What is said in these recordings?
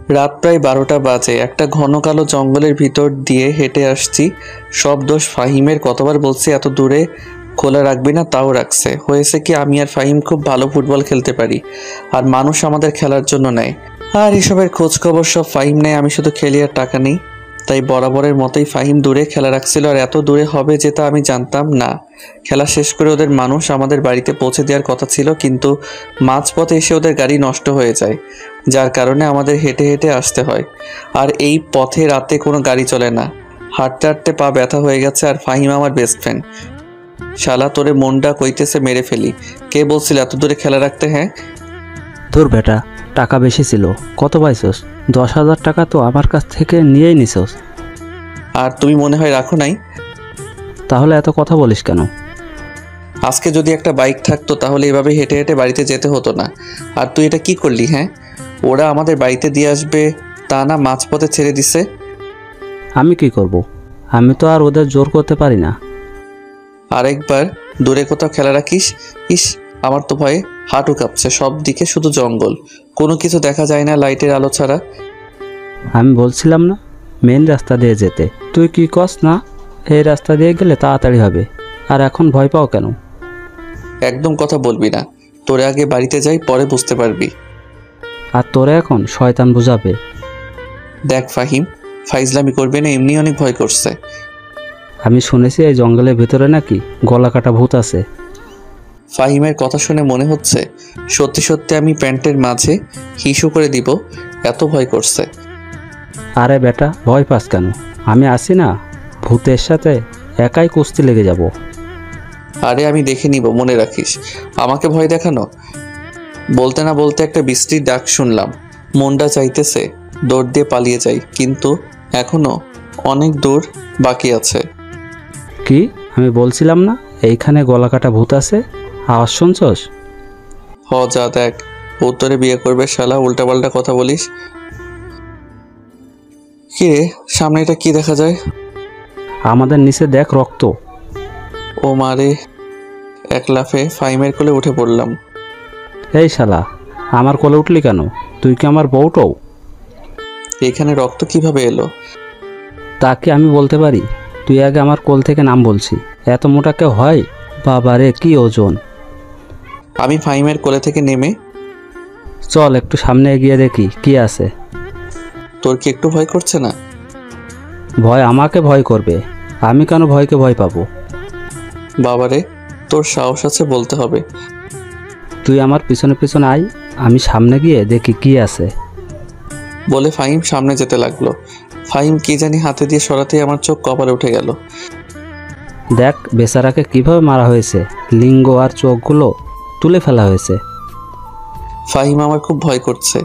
রাত প্রায় 12টা বাজে। একটা ঘন কালো জঙ্গলের ভিতর দিয়ে হেঁটে আসছি। সব দোষ ফাহিমের। কতবার বলছি এত দূরে খোলা রাখবি না, তাও রাখছে। হয়েছে কি, আমি আর ফাহিম খুব ভালো ফুটবল খেলতে পারি, আর মানুষ আমাদের খেলার জন্য নেয়। আর এসবের খোঁজ খবর সব ফাহিম নেয়, আমি শুধু খেলি আর টাকা নেই। তাই বরাবরের মতোই ফাহিম দূরে খেলা রাখছিল, আর এত দূরে হবে যেটা আমি জানতাম না। খেলা শেষ করে ওদের মানুষ আমাদের বাড়িতে পৌঁছে দেওয়ার কথা ছিল, কিন্তু মাঝপথে এসে ওদের গাড়ি নষ্ট হয়ে যায়, যার কারণে আমাদের হেঁটে হেঁটে আসতে হয়। আর এই পথে রাতে কোনো গাড়ি চলে না। হাঁটতে হাঁটতে পা ব্যথা হয়ে গেছে। আর ফাহিম আমার বেস্ট ফ্রেন্ড। শালা তোরে মনটা কইতেছে মেরে ফেলি। কে বলছিল এত দূরে খেলা রাখতে? হ্যাঁ তোর বেটা, টাকা বেশি ছিল। কত পাইছস? 10,000 টাকা তো আমার কাছ থেকে নিয়েই নিছস। আর তুমি মনে হয় রাখো নাই। তাহলে এত কথা বলিস কেন? আজকে যদি একটা বাইক থাকতো তাহলে এভাবে হেঁটে হেঁটে বাড়িতে যেতে হতো না। আর তুই এটা কি করলি? হ্যাঁ, ওরা আমাদের বাড়িতে দিয়ে আসবে তা না, মাঝপথে ছেড়ে দিছে। আমি কি করব? আমি তো আর ওদের জোর করতে পারি না। আরেকবার দূরে কোথাও খেলা রাখিস। ইস, আমার তো ভয়ে হাঁটু কাঁপছে। সব দিকে শুধু জঙ্গল, কোনো কিছু দেখা যায় না লাইটের আলো ছাড়া। আমি বলছিলাম না মেন রাস্তা দিয়ে যেতে। তুই কি কস না এই রাস্তা দিয়ে গেলে তাড়াতাড়ি হবে? আর এখন ভয় পাও কেন? একদম কথা বলবি না। তোরে আগে বাড়িতে যাই, পরে বুঝতে পারবি। আর তোরে এখন শয়তান বুঝাবে। দেখ ফাহিম, ফাইজলামি করবে না, এমনি অনেক ভয় করছে। আমি শুনেছি এই জঙ্গলের ভিতরে নাকি গলা কাটা ভূত আছে। ফাহিমের কথা শুনে মনে হচ্ছে সত্যি সত্যি আমি প্যান্টের মাঝে হিসু করে দিব, এত ভয় করছে। আরে বেটা, ভয় পাস কেন? আমি আছি না, ভূতের সাথে একাই কুস্তি লেগে যাব। আরে আমি দেখে নিব, মনে রাখিস। আমাকে ভয় দেখানো? বলতে না বলতে একটা বৃষ্টির ডাক শুনলাম। মনটা চাইতেছে দৌড় দিয়ে পালিয়ে যাই, কিন্তু এখনো অনেক দূর বাকি আছে। কি? আমি বলছিলাম না এইখানে গলা কাটা ভূত আছে? আওয়াজ শুনছস? যা দেখ, উত্তরে বিয়ে করবে শালা, উল্টাপাল্টা কথা বলিস। কি রে, সামনে এটা কি দেখা যায়? আমাদের নিচে দেখ, রক্ত। ও মারে! এক লাফে ফাহিমের কোলে উঠে পড়লাম। এই শালা, আমার কোলে উঠলি কেন? তুই কি আমার বউটাও? এখানে রক্ত কিভাবে এলো? তা কি আমি বলতে পারি? তুই আগে আমার কোল থেকে নাম বলছি। এত মোটা কেউ হয়? বাবারে, কি ওজন! আমি ফাহিমের কোলে থেকে নেমে, চল একটু সামনে এগিয়ে দেখি কি আছে। তোর কি একটু ভয় করছে না? ভয় আমাকে ভয় করবে? আমি কেন ভয়কে ভয় পাবো? বাবারে, তোর সাহস আছে, বলতে হবে। তুই আমার পিছনে পিছনে আয়, আমি সামনে গিয়ে দেখি কি আছে। বলে ফাহিম সামনে যেতে লাগলো। ফাহিম কি জানি হাতে দিয়ে সরাতেই আমার চোখ কপালে উঠে গেল। দেখ বেচারাকে কিভাবে মারা হয়েছে, লিঙ্গ আর চোখগুলো তুলে ফেলা হয়েছে। ফাহিম, আমার খুব ভয় করছে।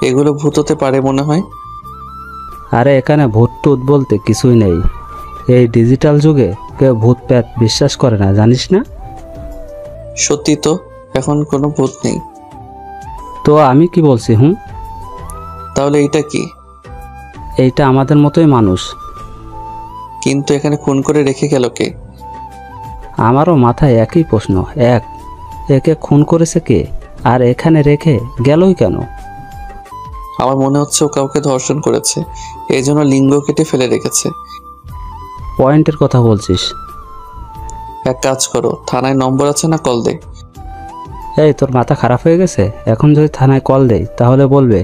এগুলো ভূত হতে পারে মনে হয়। আরে এখানে ভূত টুত বলতে কিছুই নেই। এই ডিজিটাল যুগে কেউ ভূত প্রেত বিশ্বাস করে না, জানিস না? সত্যি তো, এখন কোনো ভূত নেই। তো আমি কি বলছি? তাহলে এইটা কি? এইটা আমাদের মতোই মানুষ। কিন্তু এখানে খুন করে রেখে গেল কে? আমারও মাথায় একই প্রশ্ন। একে খুন করেছে কে, আর এখানে রেখে গেলই কেন? আমার মনে হচ্ছে ও কাউকে ধর্ষণ করেছে, এই জন্য লিঙ্গ কেটে ফেলে রেখেছে। পয়েন্টের কথা বলছিস? এক কাজ করো, থানায় নম্বর আছে না, কল দে। এই তোর মাথা খারাপ হয়ে গেছে? এখন যদি থানায় কল দেই তাহলে বলবে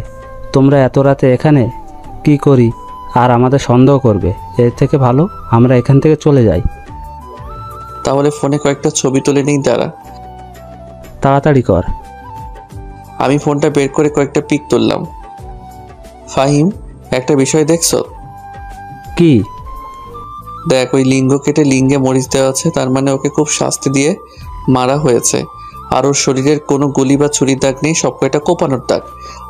তোমরা এত রাতে এখানে কি করি, আর আমাদের সন্দেহ করবে। এর থেকে ভালো আমরা এখান থেকে চলে যাই। তাহলে ফোনে কয়েকটা ছবি তুলে নিই, দাঁড়া। তাড়াতাড়ি কর। আমি ফোনটা বের করে কয়েকটা পিক তুললাম। ফাহিম, একটা বিষয় দেখছো? কি? দেখ, ওই লিঙ্গ কেটে লিঙ্গে মরিচ দেওয়া আছে, তার মানে ওকে খুব শাস্তি দিয়ে মারা হয়েছে। আর ওর শরীরের কোনো গুলি বা ছুরির দাগ নেই, সব কয়টা কোপানোর দাগ।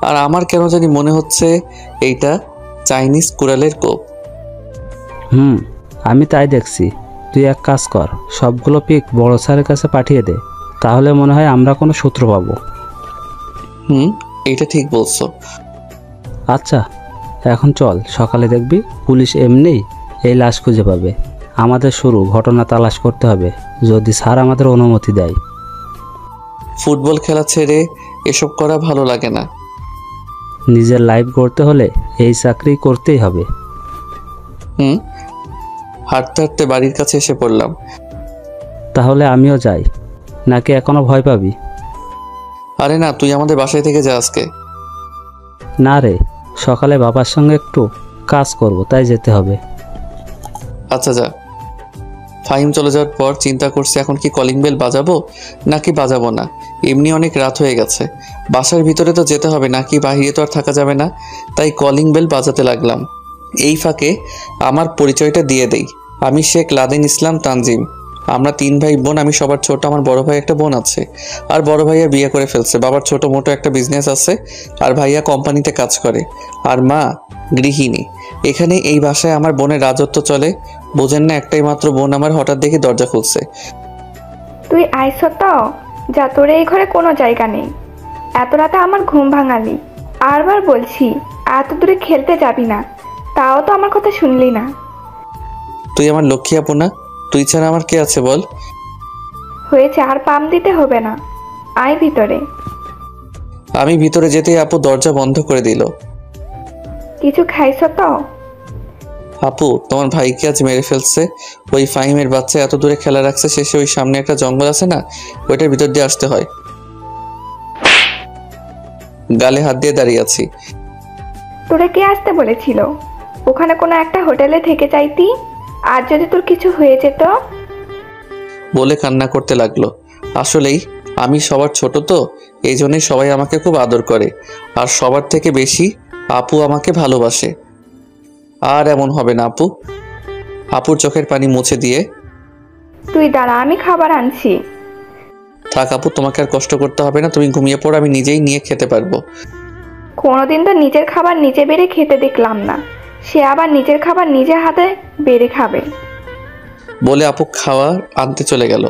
আর আমার কেন জানি মনে হচ্ছে এইটা চাইনিজ কুড়ালের কোপ। আমি তাই দেখছি। তুই এক কাজ কর, সবগুলো পিক বড় স্যারের কাছে পাঠিয়ে দে, তাহলে মনে হয় আমরা কোনো সূত্র পাবো। এইটা ঠিক বলছো। আচ্ছা এখন চল, সকালে দেখবি পুলিশ এমনি এই লাশ খুঁজে পাবে। আমাদের শুরু ঘটনা তালাশ করতে হবে, যদি স্যার আমাদের অনুমতি দেয়। ফুটবল খেলা ছেড়ে এসব করা ভালো লাগে না। নিজের লাইফ গড়তে হলে এই চাকরি করতেই হবে। হাঁটতে হাঁটতে বাড়ির কাছে এসে পড়লাম। তাহলে আমিও যাই, নাকি এখনো ভয় পাবি? আরে না, তুই আমাদের বাসায় থেকে যা আজকে। না রে, সকালে বাবার সঙ্গে একটু কাজ করব, তাই যেতে হবে। আচ্ছা যা। ফাহিম চলে যাওয়ার পর চিন্তা করছি এখন কি কলিং বেল বাজাবো নাকি বাজাবো না। এমনি অনেক রাত হয়ে গেছে, বাসার ভিতরে তো যেতে হবে, নাকি বাইরে তো আর থাকা যাবে না। তাই কলিং বেল বাজাতে লাগলাম। এই ফাঁকে আমার পরিচয়টা দিয়ে দেই। আমি শেখ লাদেন ইসলাম তানজিম। আমরা 3 ভাই বোন। আমি সবার ছোট। আমার বড় ভাই একটা বোন আছে, আর বড় ভাইয়া বিয়ে করে ফেলছে। বাবার ছোট মোটো একটা বিজনেস আছে, আর ভাইয়া কোম্পানিতে কাজ করে, আর মা গৃহিণী। এখানে এই বাসায় আমার বোনের রাজত্ব চলে। বোঝেন না, একটাই মাত্র বোন আমার। হঠাৎ দেখি দরজা খুলছে। তুই আইস তো, যা, তোর এই ঘরে কোনো জায়গা নেই। এত রাতে আমার ঘুম ভাঙালি। আরবার বলছি, এত দূরে খেলতে যাবি না, তাও তো আমার কথা শুনলি না। তুই আমার লক্ষ্মী আপু না? তুই ছাড়া আমার কে আছে বল? হয়েছে, আর পাম দিতে হবে না, আয় ভিতরে। আমি ভিতরে যেতেই আপু দরজা বন্ধ করে দিল। কিছু খাইছ তো? আপু, তোমার ভাইকে আজ মেরে ফেলছে ওই ফাহিমের বাচ্চা। এত দূরে খেলা রাখছে, শেষে ওই সামনে একটা জঙ্গল আছে না, ওইটার ভিতর দিয়ে আসতে হয়। গালে হাত দিয়ে দাঁড়িয়ে আছি। তোরা কে আসতে বলেছিল? ওখানে কোনো একটা হোটেলে থেকে যাইতি, আর যদি তোর কিছু হয়ে যেত? বলে কান্না করতে লাগলো। আসলেই আমি সবার ছোট তো, এই জন্যই সবাই আমাকে খুব আদর করে, আর সবার থেকে বেশি আপু আমাকে ভালোবাসে। আর এমন হবে না আপু। আপুর চোখের পানি মুছে দিয়ে, তুই দাঁড়া, আমি খাবার আনছি। থাক আপু, তোমাকে আর কষ্ট করতে হবে না। তুমি ঘুমিয়ে পড়ো, আমি নিজেই নিয়ে খেতে পারবো। কোনোদিন তো নিজের খাবার নিজে বেড়ে খেতে দেখলাম না, সে আবার নিজের খাবার নিজের হাতে বেড়ে খাবে। বলে আপু খাবার আনতে চলে গেল।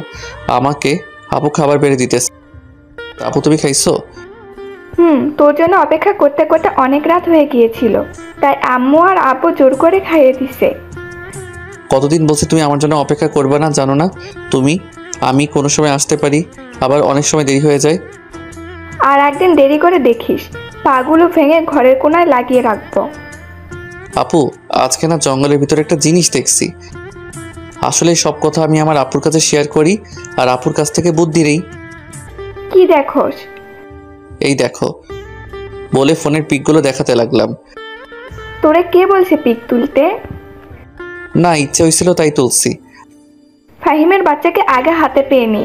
আমাকে আপু খাবার বেড়ে দিতেছে। আপু তুমি খাইছো? তোর জন্য অপেক্ষা করতে করতে অনেক রাত হয়ে গিয়েছিল, তাই আম্মু আর আব্বু জোর করে খাইয়ে দিছে। কতদিন বলছি তুমি আমার জন্য অপেক্ষা করবে না, জানো না তুমি? আমি কোনো সময় আসতে পারি, আবার অনেক সময় দেরি হয়ে যায়। আর একদিন দেরি করে দেখিস, পাগুলো ভেঙে ঘরের কোনায় লাগিয়ে রাখবো। আপু, আজকে না জঙ্গলের ভিতরে একটা জিনিস দেখছি। আসলে সব কথা আমি আমার আপুর কাছে শেয়ার করি, আর আপুর কাছ থেকে বুদ্ধি নেই। কি দেখোস? এই দেখো। বলে ফোনের পিকগুলো দেখাতে লাগলাম। তোরে কে বলছে পিক তুলতে? না, ইচ্ছে হয়েছিল তাই তুলছি। ফাহিমের বাচ্চাকে আগে হাতে পেয়ে নি,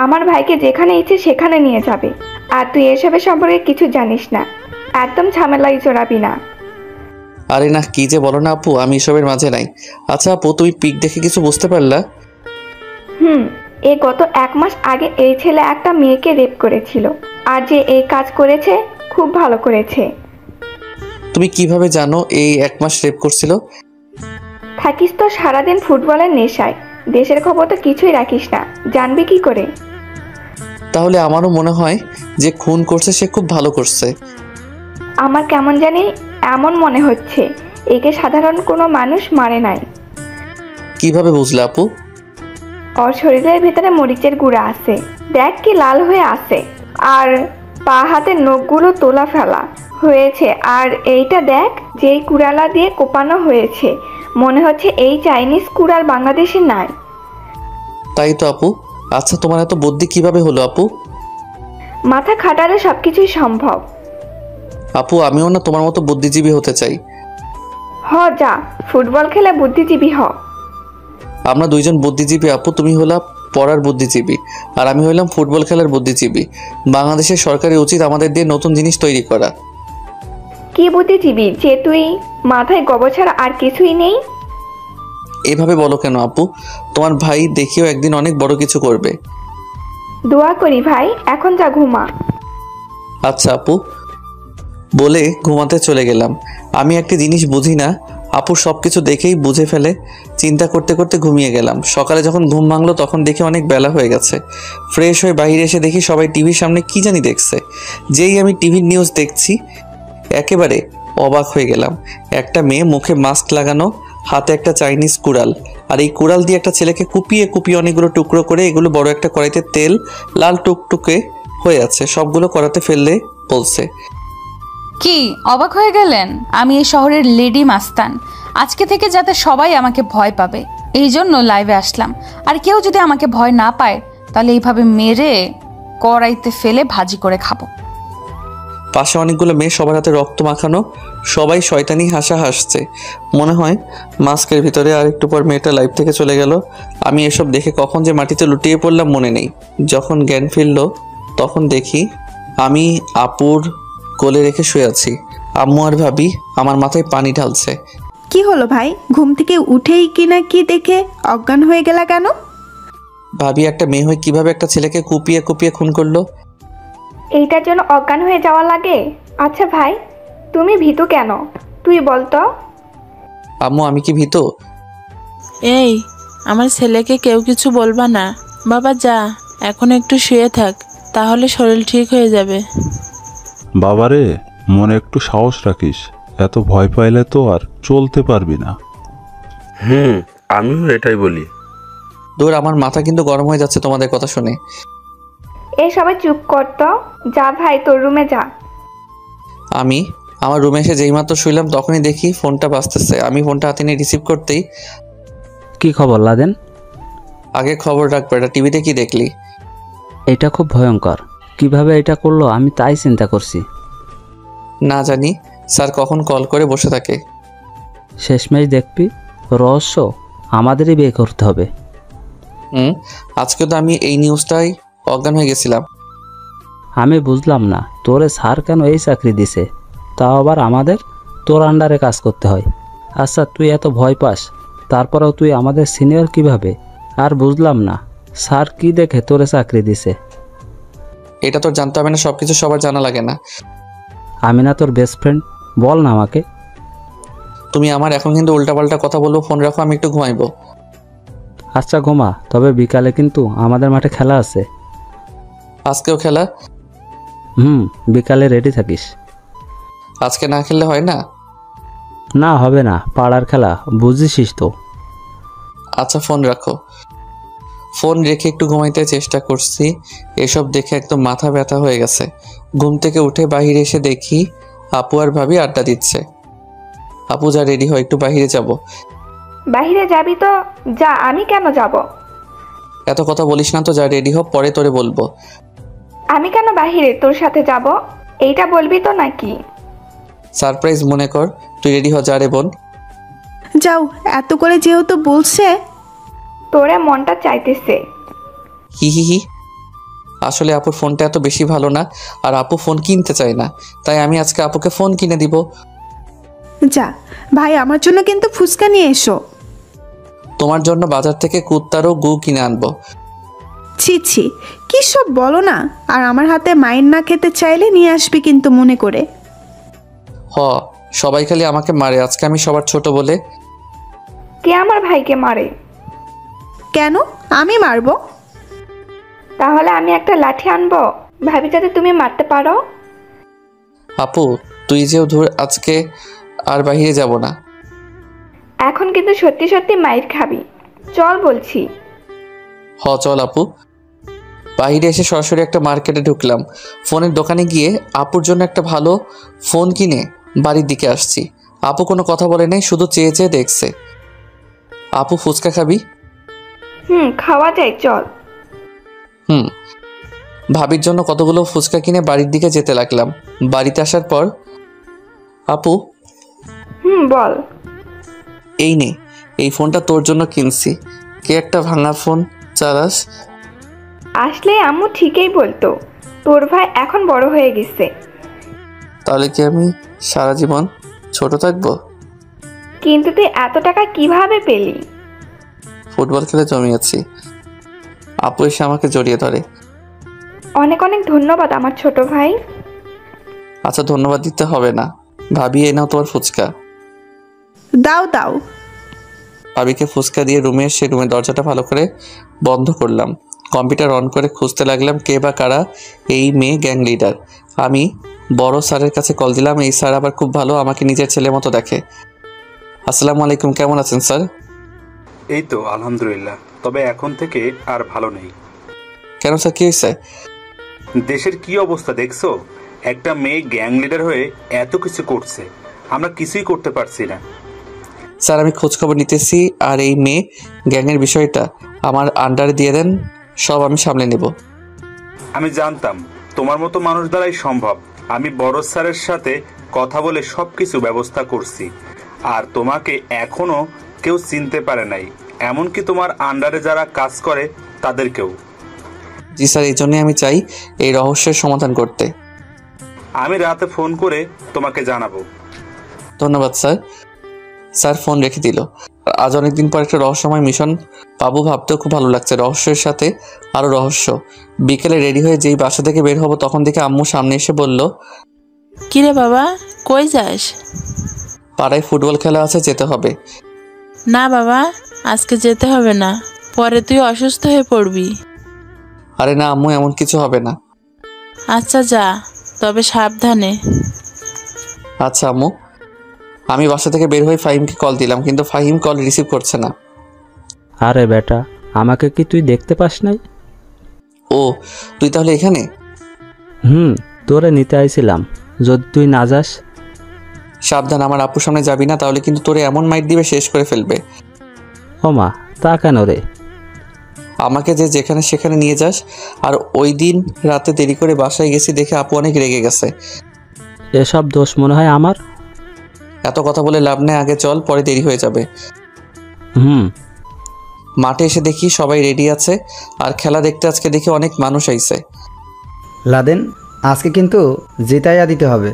আমার ভাইকে যেখানে ইচ্ছে সেখানে নিয়ে যাবে। আর তুই এসবের সম্পর্কে কিছু জানিস না, একদম ঝামেলায় জড়াবি না। আরে না, কি যে বলো না আপু, আমি এসবের মাঝে নাই। আচ্ছা আপু, তুমি পিক দেখে কিছু বুঝতে পারলা? এই গত 1 মাস আগে এই ছেলে একটা মেয়েকে রেপ করেছিল, আর যে এই কাজ করেছে খুব ভালো করেছে। তুমি কিভাবে জানো এই 1 মাস রেপ করছিল? থাকিস তো সারাদিন ফুটবলের নেশায়, দেশের খবর তো কিছুই রাখিস না, জানবি কি করে? তাহলে আমারও মনে হয় যে খুন করছে সে খুব ভালো করছে। আমার কেমন জানি এমন মনে হচ্ছে, একে সাধারণ কোনো মানুষ মারে নাই। কিভাবে বুঝলে আপু? ওর শরীরের ভিতরে মরিচের গুঁড়া আছে, দেখ কি লাল হয়ে আছে, আর পা হাতের নখগুলো তোলা ফেলা হয়েছে। আর এইটা দেখ, যেই কুড়ালা দিয়ে কোপানো হয়েছে, মনে হচ্ছে এই চাইনিজ কুড়াল বাংলাদেশে নাই। তাই তো আপু। আচ্ছা, তোমার এত বুদ্ধি কিভাবে হলো আপু? মাথা খাটালে সবকিছুই সম্ভব। আপু, আমিও না তোমার মতো বুদ্ধিজীবী হতে চাই। যা, ফুটবল খেলে বুদ্ধিজীবী হ। আমরা দুইজন বুদ্ধিজীবী আপু। তুমি হলা পড়ার বুদ্ধিজীবী, আর আমি হইলাম ফুটবল খেলার বুদ্ধিজীবী। বাংলাদেশের সরকারের উচিত আমাদের দিয়ে নতুন জিনিস তৈরি করা। কি বুদ্ধিজীবী যে তুই? মাথায় গোবর ছাড়া আর কিছুই নেই। এভাবে বলো কেন আপু? তোমার ভাই দেখিও একদিন অনেক বড় কিছু করবে। দোয়া করি ভাই, এখন যা ঘুমা। আচ্ছা আপু। বলে ঘুমাতে চলে গেলাম। আমি একটা জিনিস বুঝি না, আপু সব কিছু দেখেই বুঝে ফেলে। চিন্তা করতে করতে ঘুমিয়ে গেলাম। সকালে যখন ঘুম ভাঙলো তখন দেখি অনেক বেলা হয়ে গেছে। ফ্রেশ হয়ে বাইরে এসে দেখি সবাই টিভির সামনে কি জানি দেখছে। যেই আমি টিভির নিউজ দেখছি, একেবারে অবাক হয়ে গেলাম। একটা মেয়ে মুখে মাস্ক লাগানো, হাতে একটা চাইনিজ কুড়াল, আর এই কুড়াল দিয়ে একটা ছেলেকে কুপিয়ে কুপিয়ে অনেকগুলো টুকরো করে এগুলো বড় একটা কড়াইতে তেল লাল টুকটুকে হয়ে আছে, সবগুলো কড়াতে ফেললে বলছে। কি অবাক হয়ে গেলেন? আমি এই শহরের লেডি মাস্তান। আজকে থেকে যাতে সবাই আমাকে ভয় পাবে, এই জন্য লাইভে আসলাম। আর কেউ যদি আমাকে ভয় না পায়, তাহলে এইভাবে মেরে কড়াইতে ফেলে ভাজি করে খাবো। পাশে অনেকগুলো মেয়ে, সবার হাতে রক্ত মাখানো, সবাই শয়তানি হাসা হাসছে। মনে হয় মাস্কের ভিতরে। আর একটু পর মেয়েটা লাইভ থেকে চলে গেল। আমি এসব দেখে কখন যে মাটিতে লুটিয়ে পড়লাম মনে নেই। যখন জ্ঞান ফিরল তখন দেখি আমি আপুর কোলে রেখে শুয়ে আছি। আম্মু আর ভাবি আমার মাথায় পানি ঢালছে। কি হলো ভাই, ঘুম থেকে উঠেই কি না কি দেখে অজ্ঞান হয়ে গেলা কেন? ভাবি একটা মেয়ে হয়ে কিভাবে একটা ছেলেকে কুপিয়ে কুপিয়ে খুন করলো? এইটার জন্য অজ্ঞান হয়ে যাওয়া লাগে? আচ্ছা ভাই, তুমি ভীতু কেন? তুই বল তো। আম্মু আমি কি ভীত? এই, আমার ছেলেকে কেউ কিছু বলবা না। বাবা যা, এখন একটু শুয়ে থাক, তাহলে শরীর ঠিক হয়ে যাবে। বাবারে, মনে একটু সাহস রাখিস। এত ভয় পাইলে তো আর চলতে পারবি না। আমিও এটাই বলি। দূর, আমার মাথা কিন্তু গরম হয়ে যাচ্ছে তোমাদের কথা শুনে। এই সবাই চুপ কর তো। যা ভাই, তোর রুমে যা। আমি আমার রুমে এসে যেইমাত্র শুইলাম তখনই দেখি ফোনটা বাজতেছে। আমি ফোনটা হাতে নিয়ে রিসিভ করতেই, কি খবর লাদেন? আগে খবর রাখবে, এটা টিভিতে কি দেখলি? এটা খুব ভয়ঙ্কর। কিভাবে এটা করলো আমি তাই চিন্তা করছি। না জানি স্যার কখন কল করে বসে থাকে। শেষমেশ দেখবি রহস্য আমাদেরই বের করতে হবে। আজকে তো আমি এই নিউজটাই অজ্ঞান হয়ে গেছিলাম। আমি বুঝলাম না তোরে স্যার কেন এই চাকরি দিছে, তাও আবার আমাদের তোর আন্ডারে কাজ করতে হয়। আচ্ছা তুই এত ভয় পাস, তারপরেও তুই আমাদের সিনিয়র কিভাবে? আর বুঝলাম না স্যার কি দেখে তোরে চাকরি দিছে। এটা তোর জানতে হবে না, সব কিছু সবার জানা লাগে না। আমি না তোর বেস্ট ফ্রেন্ড? বল না আমাকে। তুমি আমার এখন কিন্তু উল্টাপাল্টা কথা বলবো। ফোন রাখো, আমি একটু ঘুমাইবো। আচ্ছা ঘুমা, তবে বিকালে কিন্তু আমাদের মাঠে খেলা আছে। আজকেও খেলা? বিকালে রেডি থাকিস। আজকে না খেললে হয় না? না হবে না, পাড়ার খেলা বুঝিসিস তো। আচ্ছা ফোন রাখো। ফোন রেখে একটু ঘুমাইতে চেষ্টা করছি। এসব দেখে একদম মাথা ব্যথা হয়ে গেছে। ঘুম থেকে উঠে বাহিরে এসে দেখি আপু আর ভাবি আড্ডা দিচ্ছে। আপু যা, রেডি হয়, একটু বাহিরে যাব। বাহিরে যাবি তো যা, আমি কেন যাব? এত কথা বলিস না তো, যা রেডি হ, পরে তোরে বলবো। আমি কেন বাহিরে তোর সাথে যাব? এইটা বলবি তো নাকি? সারপ্রাইজ মনে কর। তুই রেডি হ, যা রে বোন। যাও, এত করে যেহেতু বলছে। তোরে মনটা চাইতেছে। হি হি হি। আসলে আপুর ফোনটা এত বেশি ভালো না, আর আপু ফোন কিনতে চায় না, তাই আমি আজকে আপুকে ফোন কিনে দিব। যা ভাই, আমার জন্য কিন্তু ফুচকা নিয়ে এসো। তোমার জন্য বাজার থেকে কুত্তারও গু কিনে আনবো। ছি ছি, কী সব বলো না। আর আমার হাতে মাইন না খেতে চাইলে নিয়ে আসবি কিন্তু মনে করে। সবাই খালি আমাকে মারে, আজকে আমি সবার ছোট বলে। কে আমার ভাইকে মারে? কেন আমি মারবো? তাহলে আমি একটা লাঠি আনবো, ভাবি যাতে তুমি মারতে পারো। আপু তুই যেও ধর, আজকে আর বাহিরে যাব না। এখন কিন্তু সত্যি সত্যি মাইর খাবি। চল বলছি। চল আপু। বাইরে এসে সরাসরি একটা মার্কেটে ঢুকলাম। ফোনের দোকানে গিয়ে আপুর জন্য একটা ভালো ফোন কিনে বাড়ির দিকে আসছি। আপু কোনো কথা বলে নাই, শুধু চেয়ে চেয়ে দেখছে। আপু ফুচকা খাবি? খাওয়া যায়, চল। ভাবির জন্য কতগুলো ফুচকা কিনে বাড়ির দিকে যেতে লাগলাম। বাড়িতে আসার পর আপু, বল। এই নে, এই ফোনটা তোর জন্য কিনছি। কে একটা ভাঙা ফোন চালাস? আসলে আম্মু ঠিকই বলতো, তোর ভাই এখন বড় হয়ে গেছে। তাহলে কি আমি সারা জীবন ছোট থাকবো? কিন্তু তুই এত টাকা কিভাবে পেলি? ফুটবল খেলে জমিয়েছি। আপু এসে আমাকে জড়িয়ে ধরে। অনেক অনেক ধন্যবাদ আমার ছোট ভাই। আচ্ছা ধন্যবাদ দিতে হবে না। ভাবি এই নাও তোমার ফুচকা। দাও দাও। ভাবিকে ফুচকা দিয়ে রুমে এসে রুমের দরজাটা ভালো করে বন্ধ করলাম। কম্পিউটার অন করে খুঁজতে লাগলাম কে বা কারা এই মেয়ে গ্যাং লিডার। আমি বড় স্যারের কাছে কল দিলাম। এই স্যার আবার খুব ভালো, আমাকে নিজের ছেলের মতো দেখে। আসসালামু আলাইকুম, কেমন আছেন স্যার? এই তো আলহামদুলিল্লাহ, তবে এখন থেকে আর ভালো নেই। কেন স্যার, কি হয়েছে? দেশের কি অবস্থা দেখছো? একটা মেয়ে গ্যাং লিডার হয়ে এত কিছু করছে, আমরা কিছুই করতে পারছি না। স্যার আমি খোঁজখবর নিতেছি, আর এই মেয়ে গ্যাংয়ের বিষয়টা আমার আন্ডারে দিয়ে দেন, সব আমি সামলে নেব। আমি জানতাম তোমার মতো মানুষ দ্বারাই সম্ভব। আমি বড় স্যারের সাথে কথা বলে সব কিছু ব্যবস্থা করছি, আর তোমাকে এখনো কেউ চিনতে পারে নাই, এমনকি তোমার আন্ডারে যারা কাজ করে তাদেরকেও। জি স্যার, এই জন্যই আমি চাই এই রহস্যের সমাধান করতে। আমি রাতে ফোন করে তোমাকে জানাবো। ধন্যবাদ স্যার। স্যার ফোন রেখে দিল। আজ অনেকদিন পর একটা রহস্যময় মিশন পাবো ভাবতেও খুব ভালো লাগছে। রহস্যের সাথে আরও রহস্য। বিকেলে রেডি হয়ে যেই বাসা থেকে বের হবো তখন থেকে আম্মু সামনে এসে বলল, কিরে বাবা, কই যাস? পাড়ায় ফুটবল খেলা আছে, যেতে হবে। না বাবা, আজকে যেতে হবে না, পরে তুই অসুস্থ হয়ে পড়বি। আরে না আম্মু, এমন কিছু হবে না। আচ্ছা যা, তবে সাবধানে। আচ্ছা আম্মু। আমি বাসা থেকে বের হয়ে ফাহিমকে কল দিলাম, কিন্তু ফাহিম কল রিসিভ করছে না। আরে বেটা, আমাকে কি তুই দেখতে পাস নাই? ও, তুই তাহলে এখানে? তোরে নিতে আইছিলাম, যদি তুই না যাস। সাবধান, আমার আপুর সামনে যাবি না, তাহলে কিন্তু তোরে এমন মাইট দিবে শেষ করে ফেলবে। ও মা, তা কেন রে? আমাকে যে যেখানে সেখানে নিয়ে যাস। আর ওই দিন রাতে দেরি করে বাসায় গেছি দেখে আপু অনেক রেগে গেছে। এসব দোষ মনে হয় আমার? এত কথা বলে লাভ নেই, আগে চল, পরে দেরি হয়ে যাবে। মাঠে এসে দেখি সবাই রেডি আছে, আর খেলা দেখতে আজকে দেখি অনেক মানুষ আইছে। লাদেন, আজকে কিন্তু জিতাইয়া দিতে হবে।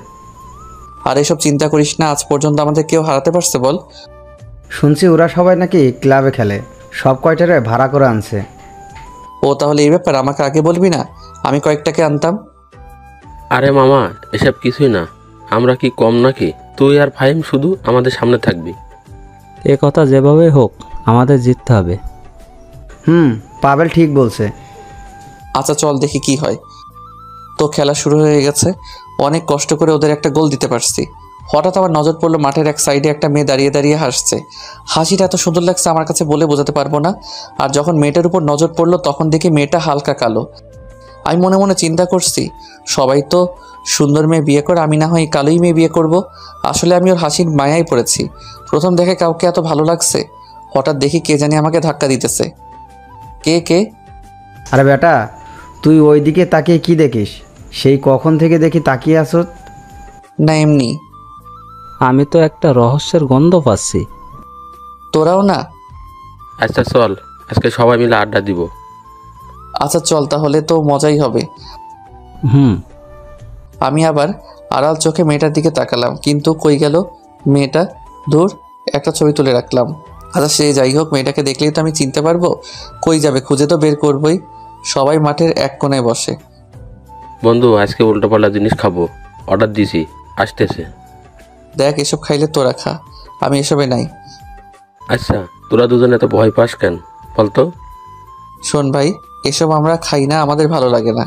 আর এসব চিন্তা করিস না, আজ পর্যন্ত আমাদের কেউ হারাতে পারছে বল? শুনছি ওরা সবাই নাকি ক্লাবে খেলে, সব কয়টারে ভাড়া করে আনছে। ও তাহলে এই ব্যাপার, আমাকে আগে বলবি না? আমি কয়েকটাকে আনতাম। আরে মামা, এসব কিছুই না, আমরা কি কম নাকি? তুই আর ফাহিম শুধু আমাদের সামনে থাকবি। এ কথা যেভাবে হোক আমাদের জিততে হবে। পাবেল ঠিক বলছে। আচ্ছা চল দেখি কি হয়। তো খেলা শুরু হয়ে গেছে। অনেক কষ্ট করে ওদের একটা গোল দিতে পারছি। হঠাৎ আমার নজর পড়লো মাঠের এক সাইডে একটা মেয়ে দাঁড়িয়ে দাঁড়িয়ে হাসছে। হাসিটা এত সুন্দর লাগছে আমার কাছে, বলে বোঝাতে পারবো না। আর যখন মেয়েটার উপর নজর পড়লো তখন দেখি মেয়েটা হালকা কালো। আমি মনে মনে চিন্তা করছি, সবাই তো সুন্দর মেয়ে বিয়ে করে, আমি না হয় কালোই মেয়ে বিয়ে করব। আসলে আমি ওর হাসির মায়ায় পড়েছি। প্রথম দেখে কাউকে এত ভালো লাগছে। হঠাৎ দেখি কে জানি আমাকে ধাক্কা দিতেছে। কে? আরে বেটা, তুই ওই দিকে তাকিয়ে কি দেখিস? সেই কখন থেকে দেখি তাকিয়ে আসো। না এমনি। আমি তো একটা রহস্যের গন্ধ পাচ্ছি। তোরাও না? আচ্ছা চল, আজকে সবাই মিলে আড্ডা দিব। আচ্ছা চল, তাহলে তো মজাই হবে। আমি আবার আড়াল চোখে মেয়েটার দিকে তাকালাম, কিন্তু কই গেল মেয়েটা? দূর, একটা ছবি তুলে রাখলাম। আচ্ছা সে যাই হোক, মেয়েটাকে দেখলেই তো আমি চিনতে পারবো। কই যাবে, খুঁজে তো বের করবই। সবাই মাঠের এক কোণায় বসে। বন্ধু, আজকে উল্টোপাল্টা জিনিস খাবো, অর্ডার দিছি, আসতেছে। দেখ, এসব খাইলে তোরা খা, আমি এসবে নাই। আচ্ছা, তোরা দুজনে এত ভয় পাস কেন বলতো? শোন ভাই, এসব আমরা খাই না, আমাদের ভালো লাগে না।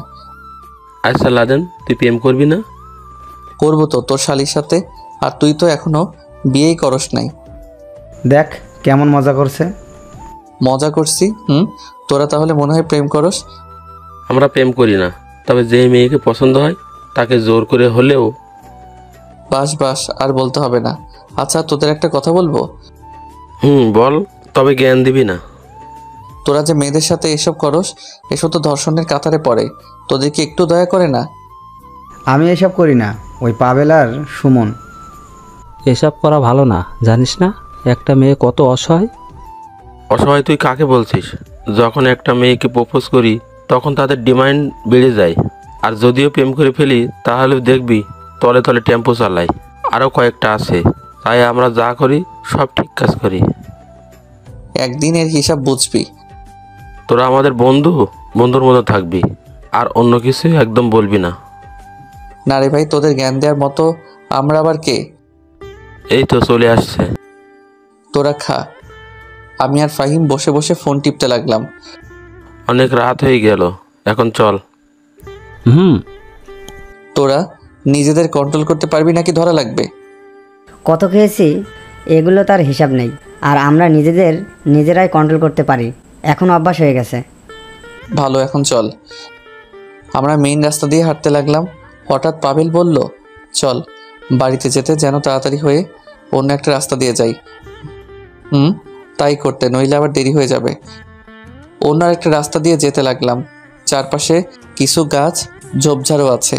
আচ্ছা লাদেন, তুই প্রেম করবি না? করবো তো, তোর শালির সাথে। আর তুই তো এখনো বিয়েই করস নাই। দেখ কেমন মজা করছে। মজা করছি? তোরা তাহলে মনে হয় প্রেম করস? আমরা প্রেম করি না, তবে যে মেয়েকে পছন্দ হয় তাকে জোর করে হলেও। বাস, আর বলতে হবে না। আচ্ছা তোদের একটা কথা বলবো। বল, তবে জ্ঞান দিবি না। তোরা যে মেয়েদের সাথে এসব করস, এসব তো ধর্ষণের কাতারে পড়ে। তোদের কি একটু দয়া করে না? আমি এসব করি না, ওই পাবেল আর সুমন। এসব করা ভালো না, জানিস না একটা মেয়ে কত অসহায়। অসহায় তুই কাকে বলছিস? যখন একটা মেয়েকে প্রপোজ করি তখন তাদের ডিমান্ড বেড়ে যায়। আর যদিও প্রেম করে ফেলি তাহলেও দেখবি তলে তলে টেম্পো চালাই। আরও কয়েকটা আছে, তাই আমরা যা করি সব ঠিক কাজ করি। একদিন এর হিসাব বুঝবি। তোরা আমাদের বন্ধু, বন্ধুর মতো থাকবি, আর অন্য কিছু একদম বলবি না। না রে ভাই, তোদের জ্ঞান দেওয়ার মতো আমরা আবার কে? এই তো চলে আসছে। তোরা খা। আমি আর ফাহিম বসে বসে ফোন টিপতে লাগলাম। অনেক রাত হয়ে গেল, এখন চল। তোরা নিজেদের কন্ট্রোল করতে পারবি নাকি ধরা লাগবে? কত খেয়েছি এগুলো তার হিসাব নেই, আর আমরা নিজেরাই কন্ট্রোল করতে পারি, এখন অভ্যাস হয়ে গেছে। ভালো, এখন চল। আমরা মেইন রাস্তা দিয়ে হাঁটতে লাগলাম। হঠাৎ পাবেল বলল, চল বাড়িতে যেতে, যেন তাড়াতাড়ি হয়ে অন্য একটা রাস্তা দিয়ে যাই। তাই করতে, নইলে আবার দেরি হয়ে যাবে। অন্য একটা রাস্তা দিয়ে যেতে লাগলাম। চারপাশে কিছু গাছ ঝোপঝাড়ও আছে।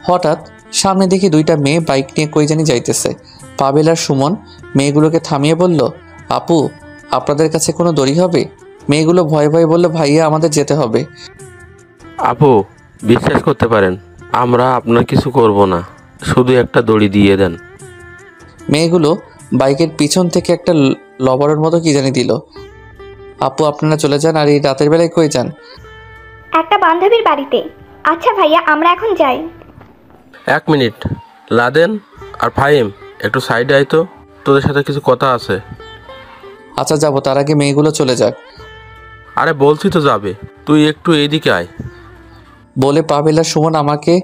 হঠাৎ সামনে দেখি দুইটা মেয়ে বাইক নিয়ে কই জানি যাইতেছে। পাবেল আর সুমন মেয়েগুলোকে থামিয়ে বলল, আপু, আপনাদের কাছে কোনো দড়ি হবে? মেয়েগুলো ভয়ে ভয়ে বলল, ভাইয়া আমাদের যেতে হবে। আপু, বিশ্বাস করতে পারেন, আমরা আপনার কিছু করব না, শুধু একটা দড়ি দিয়ে দেন। মেয়েগুলো বাইকের পিছন থেকে একটা লবরের মতো কি জানি দিল। আপু, আপনারা চলে যান। আর এই রাতের বেলায় কই যান? একটা বান্ধবীর বাড়িতে। আচ্ছা ভাইয়া, আমরা এখন যাই। 1 মিনিট, লাদেন আর ফাহিম একটু সাইডে আয় তো, তোদের সাথে কিছু কথা আছে। আচ্ছা যাবো, তার আগে মেয়েগুলো চলে যাক। আরে বলছি তো যাবে, তুই একটু এইদিকে আয়। বলে পাবেল আর সুমন আমাকে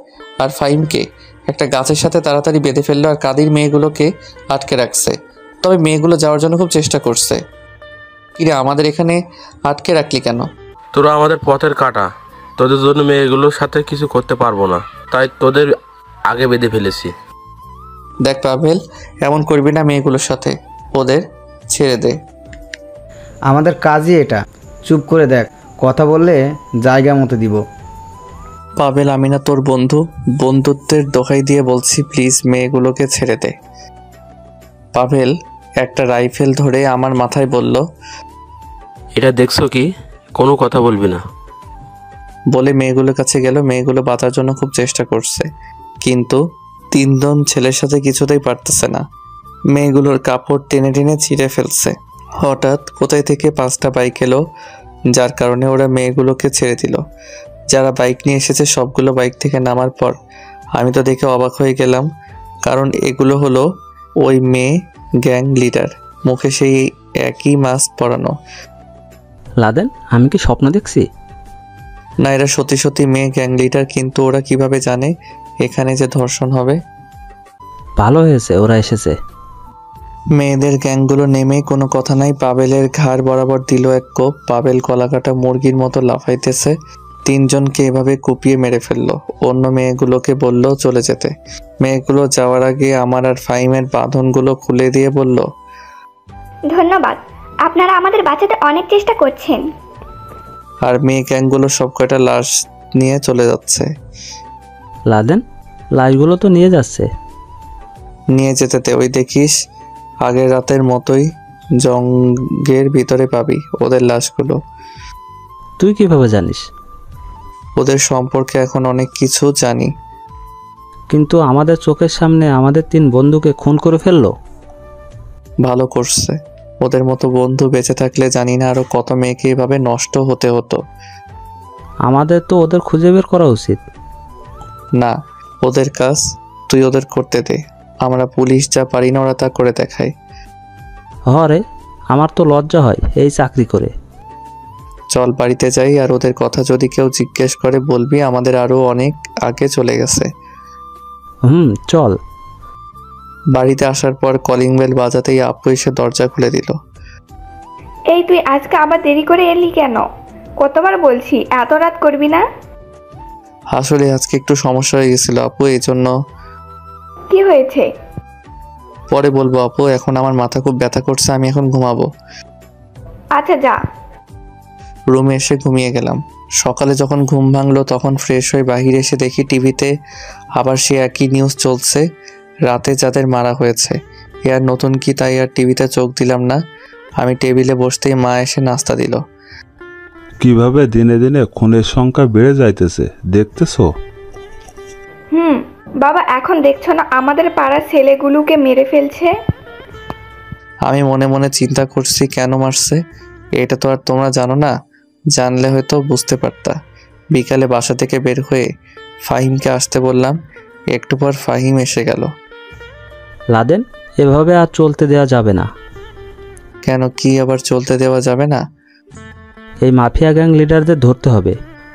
আর ফাহিমকে একটা গাছের সাথে তাড়াতাড়ি বেঁধে ফেললো আর কাদির মেয়েগুলোকে আটকে রাখছে। তবে মেয়েগুলো যাওয়ার জন্য খুব চেষ্টা করছে। কিরে, আমাদের এখানে আটকে রাখলি কেন? তোরা আমাদের পথের কাটা, তোদের জন্য মেয়েগুলোর সাথে কিছু করতে পারবো না, তাই তোদের আগে বেঁধে ফেলেছি। দেখ পাবেল, এমন করবি না মেয়েগুলোর সাথে, ওদের ছেড়ে দে। আমাদের কাজই এটা, চুপ করে দেখ, কথা বললে জায়গা মতো দিব। পাবেল, আমি না তোর বন্ধু, বন্ধুত্বের দোহাই দিয়ে বলছি, প্লিজ মেয়েগুলোকে ছেড়ে দে। পাবেল একটা রাইফেল ধরে আমার মাথায় বলল, এটা দেখছো কি, কোনো কথা বলবি না। বলে মেয়েগুলোর কাছে গেল। মেয়েগুলো বাঁচার জন্য খুব চেষ্টা করছে, কিন্তু 3 জন ছেলের সাথে কিছুতেই পারতেছে না। মেয়েগুলোর কাপড় টেনে টেনে ছিঁড়ে ফেলছে। হঠাৎ কোথায় থেকে 5টা বাইক এলো, যার কারণে ওরা মেয়েগুলোকে ছেড়ে দিল। যারা বাইক নিয়ে এসেছে সবগুলো বাইক থেকে নামার পর আমি তো দেখে অবাক হয়ে গেলাম, কারণ এগুলো হলো ওই মেয়ে গ্যাং লিডার, মুখে সেই একই মাস্ক পরানো। লাদেন, আমি কি স্বপ্ন দেখছি? না, এরা সত্যি সত্যি মেয়ে গ্যাং লিডার। কিন্তু ওরা কিভাবে জানে এখানে যে ধর্ষণ হবে? ভালো হয়েছে ওরা এসেছে। মেয়েদের গ্যাংগুলো নেমে কোনো কথা নাই, পাবেলের ঘাড় বরাবর দিল এক কোপ। পাবেল গলাকাটা মুরগির মতো লাফাইতেছে। 3 জনকে এভাবে কুপিয়ে মেরে ফেললো। অন্য মেয়েগুলোকে বলল চলে যেতে। মেয়েগুলো যাওয়ার আগে আমার আর ফাহিমের বাঁধনগুলো খুলে দিয়ে বলল, ধন্যবাদ, আপনারা আমাদের বাঁচাতে অনেক চেষ্টা করছেন। আর মেয়ে গ্যাংগুলো সব কয়টা লাশ নিয়ে চলে যাচ্ছে। লাদেন, লাশগুলো তো নিয়ে যাচ্ছে। নিয়ে যেতে দে, ওই দেখিস আগের রাতের মতোই জঙ্গের ভিতরে পাবি ওদের লাশগুলো। তুই কিভাবে জানিস? ওদের সম্পর্কে এখন অনেক কিছু জানি। কিন্তু আমাদের চোখের সামনে আমাদের 3 বন্ধুকে খুন করে ফেললো। ভালো করছে। ওদের মতো বন্ধু বেঁচে থাকলে জানি না আরো কত মেয়েকে এভাবে নষ্ট হতে হতো। আমাদের তো ওদের খুঁজে বের করা উচিত। না, ওদের কাজ তুই ওদের করতে দে। আমরা পুলিশ যা পারি না ওরা তা করে দেখায়। হরে, আমার তো লজ্জা হয় এই চাকরি করে। চল বাড়িতে যাই, আর ওদের কথা যদি কেউ জিজ্ঞেস করে বলবি আমাদের আরো অনেক আগে চলে গেছে। চল। বাড়িতে আসার পর কলিং বেল বাজাতেই আপু এসে দরজা খুলে দিল। এই তুই আজকে আবার দেরি করে এলি কেন? কতবার বলছি এত রাত করবি না। আসলে আজকে একটু সমস্যা হয়ে গেছিল আপু, এই জন্য। কি হয়েছে? পরে বলবো আপু, এখন আমার মাথা খুব ব্যথা করছে, আমি এখন ঘুমাবো। আচ্ছা যা। রুমে এসে ঘুমিয়ে গেলাম। সকালে যখন ঘুম ভাঙলো তখন ফ্রেশ হয়ে বাহিরে এসে দেখি টিভিতে আবার সে একই নিউজ চলছে, রাতে যাদের মারা হয়েছে। আর নতুন কি, তাই আর টিভিতে চোখ দিলাম না। আমি টেবিলে বসতেই মা এসে নাস্তা দিল। কিভাবে দিনে দিনে খুনের সংখ্যা বেড়ে যাইতেছে দেখতেছো? বাবা, এখন দেখছো না আমাদের পাড়ার ছেলেগুলোকে মেরে ফেলছে? আমি মনে মনে চিন্তা করছি কেন মারছে। এটা তো আর তোমরা জানো না, জানলে হয়তো বুঝতে পারতা। বিকালে বাসা থেকে বের হয়ে ফাহিমকে আসতে বললাম, একটু পর ফাহিম এসে গেল। লাদেন, এভাবে আর চলতে দেওয়া যাবে না। কেন, কি আবার চলতে দেওয়া যাবে না? এই মাফিয়া গ্যাং লিডারদের ধরতে হবে,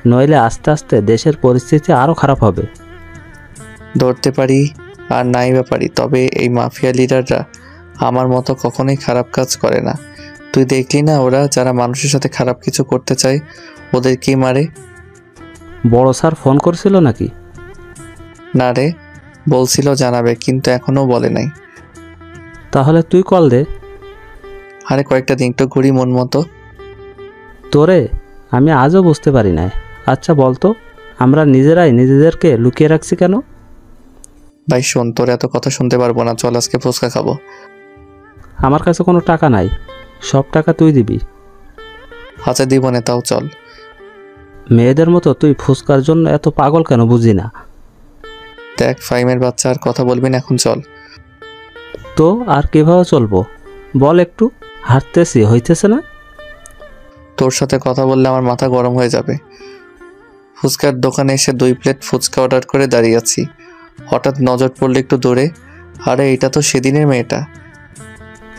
নইলে আস্তে আস্তে দেশের পরিস্থিতি আরও খারাপ হবে। ধরতে পারি আর নাই বা পারি, তবে এই মাফিয়া লিডাররা আমার মতো কখনোই খারাপ কাজ করে না। তুই দেখলি না, ওরা যারা মানুষের সাথে খারাপ কিছু করতে চায় ওদেরকেই মারে। বড় স্যার ফোন করছিল নাকি? না রে, বলছিল জানাবে, কিন্তু এখনো বলে নাই। তাহলে তুই কল দে। আরে কয়েকটা দিন একটু ঘুরি মন মতো। তোরে আমি আজও বুঝতে পারি না। আচ্ছা বলতো, আমরা নিজেরাই নিজেদেরকে লুকিয়ে রাখছি কেন? ভাই শোন, তোর এত কথা শুনতে পারবো না, চল আজকে ফুচকা খাবো। আমার কাছে কোনো টাকা নাই, সব টাকা তুই দিবি। আচ্ছা দিব না, তাও চল। মেয়েদের মতো তুই ফুচকার জন্য এত পাগল কেন বুঝি না। দেখ ফাইমের বাচ্চা, আর কথা বলবি না, এখন চল। তো আর কিভাবে চলবো বল একটু, হাঁটতেছি হইতেছে না। তোর সাথে কথা বললে আমার মাথা গরম হয়ে যাবে। ফুচকার দোকানে এসে 2 প্লেট ফুচকা অর্ডার করে দাঁড়িয়ে আছি, হঠাৎ নজর পড়লো একটু দূরে। আরে এটা তো সেদিনের মেয়েটা।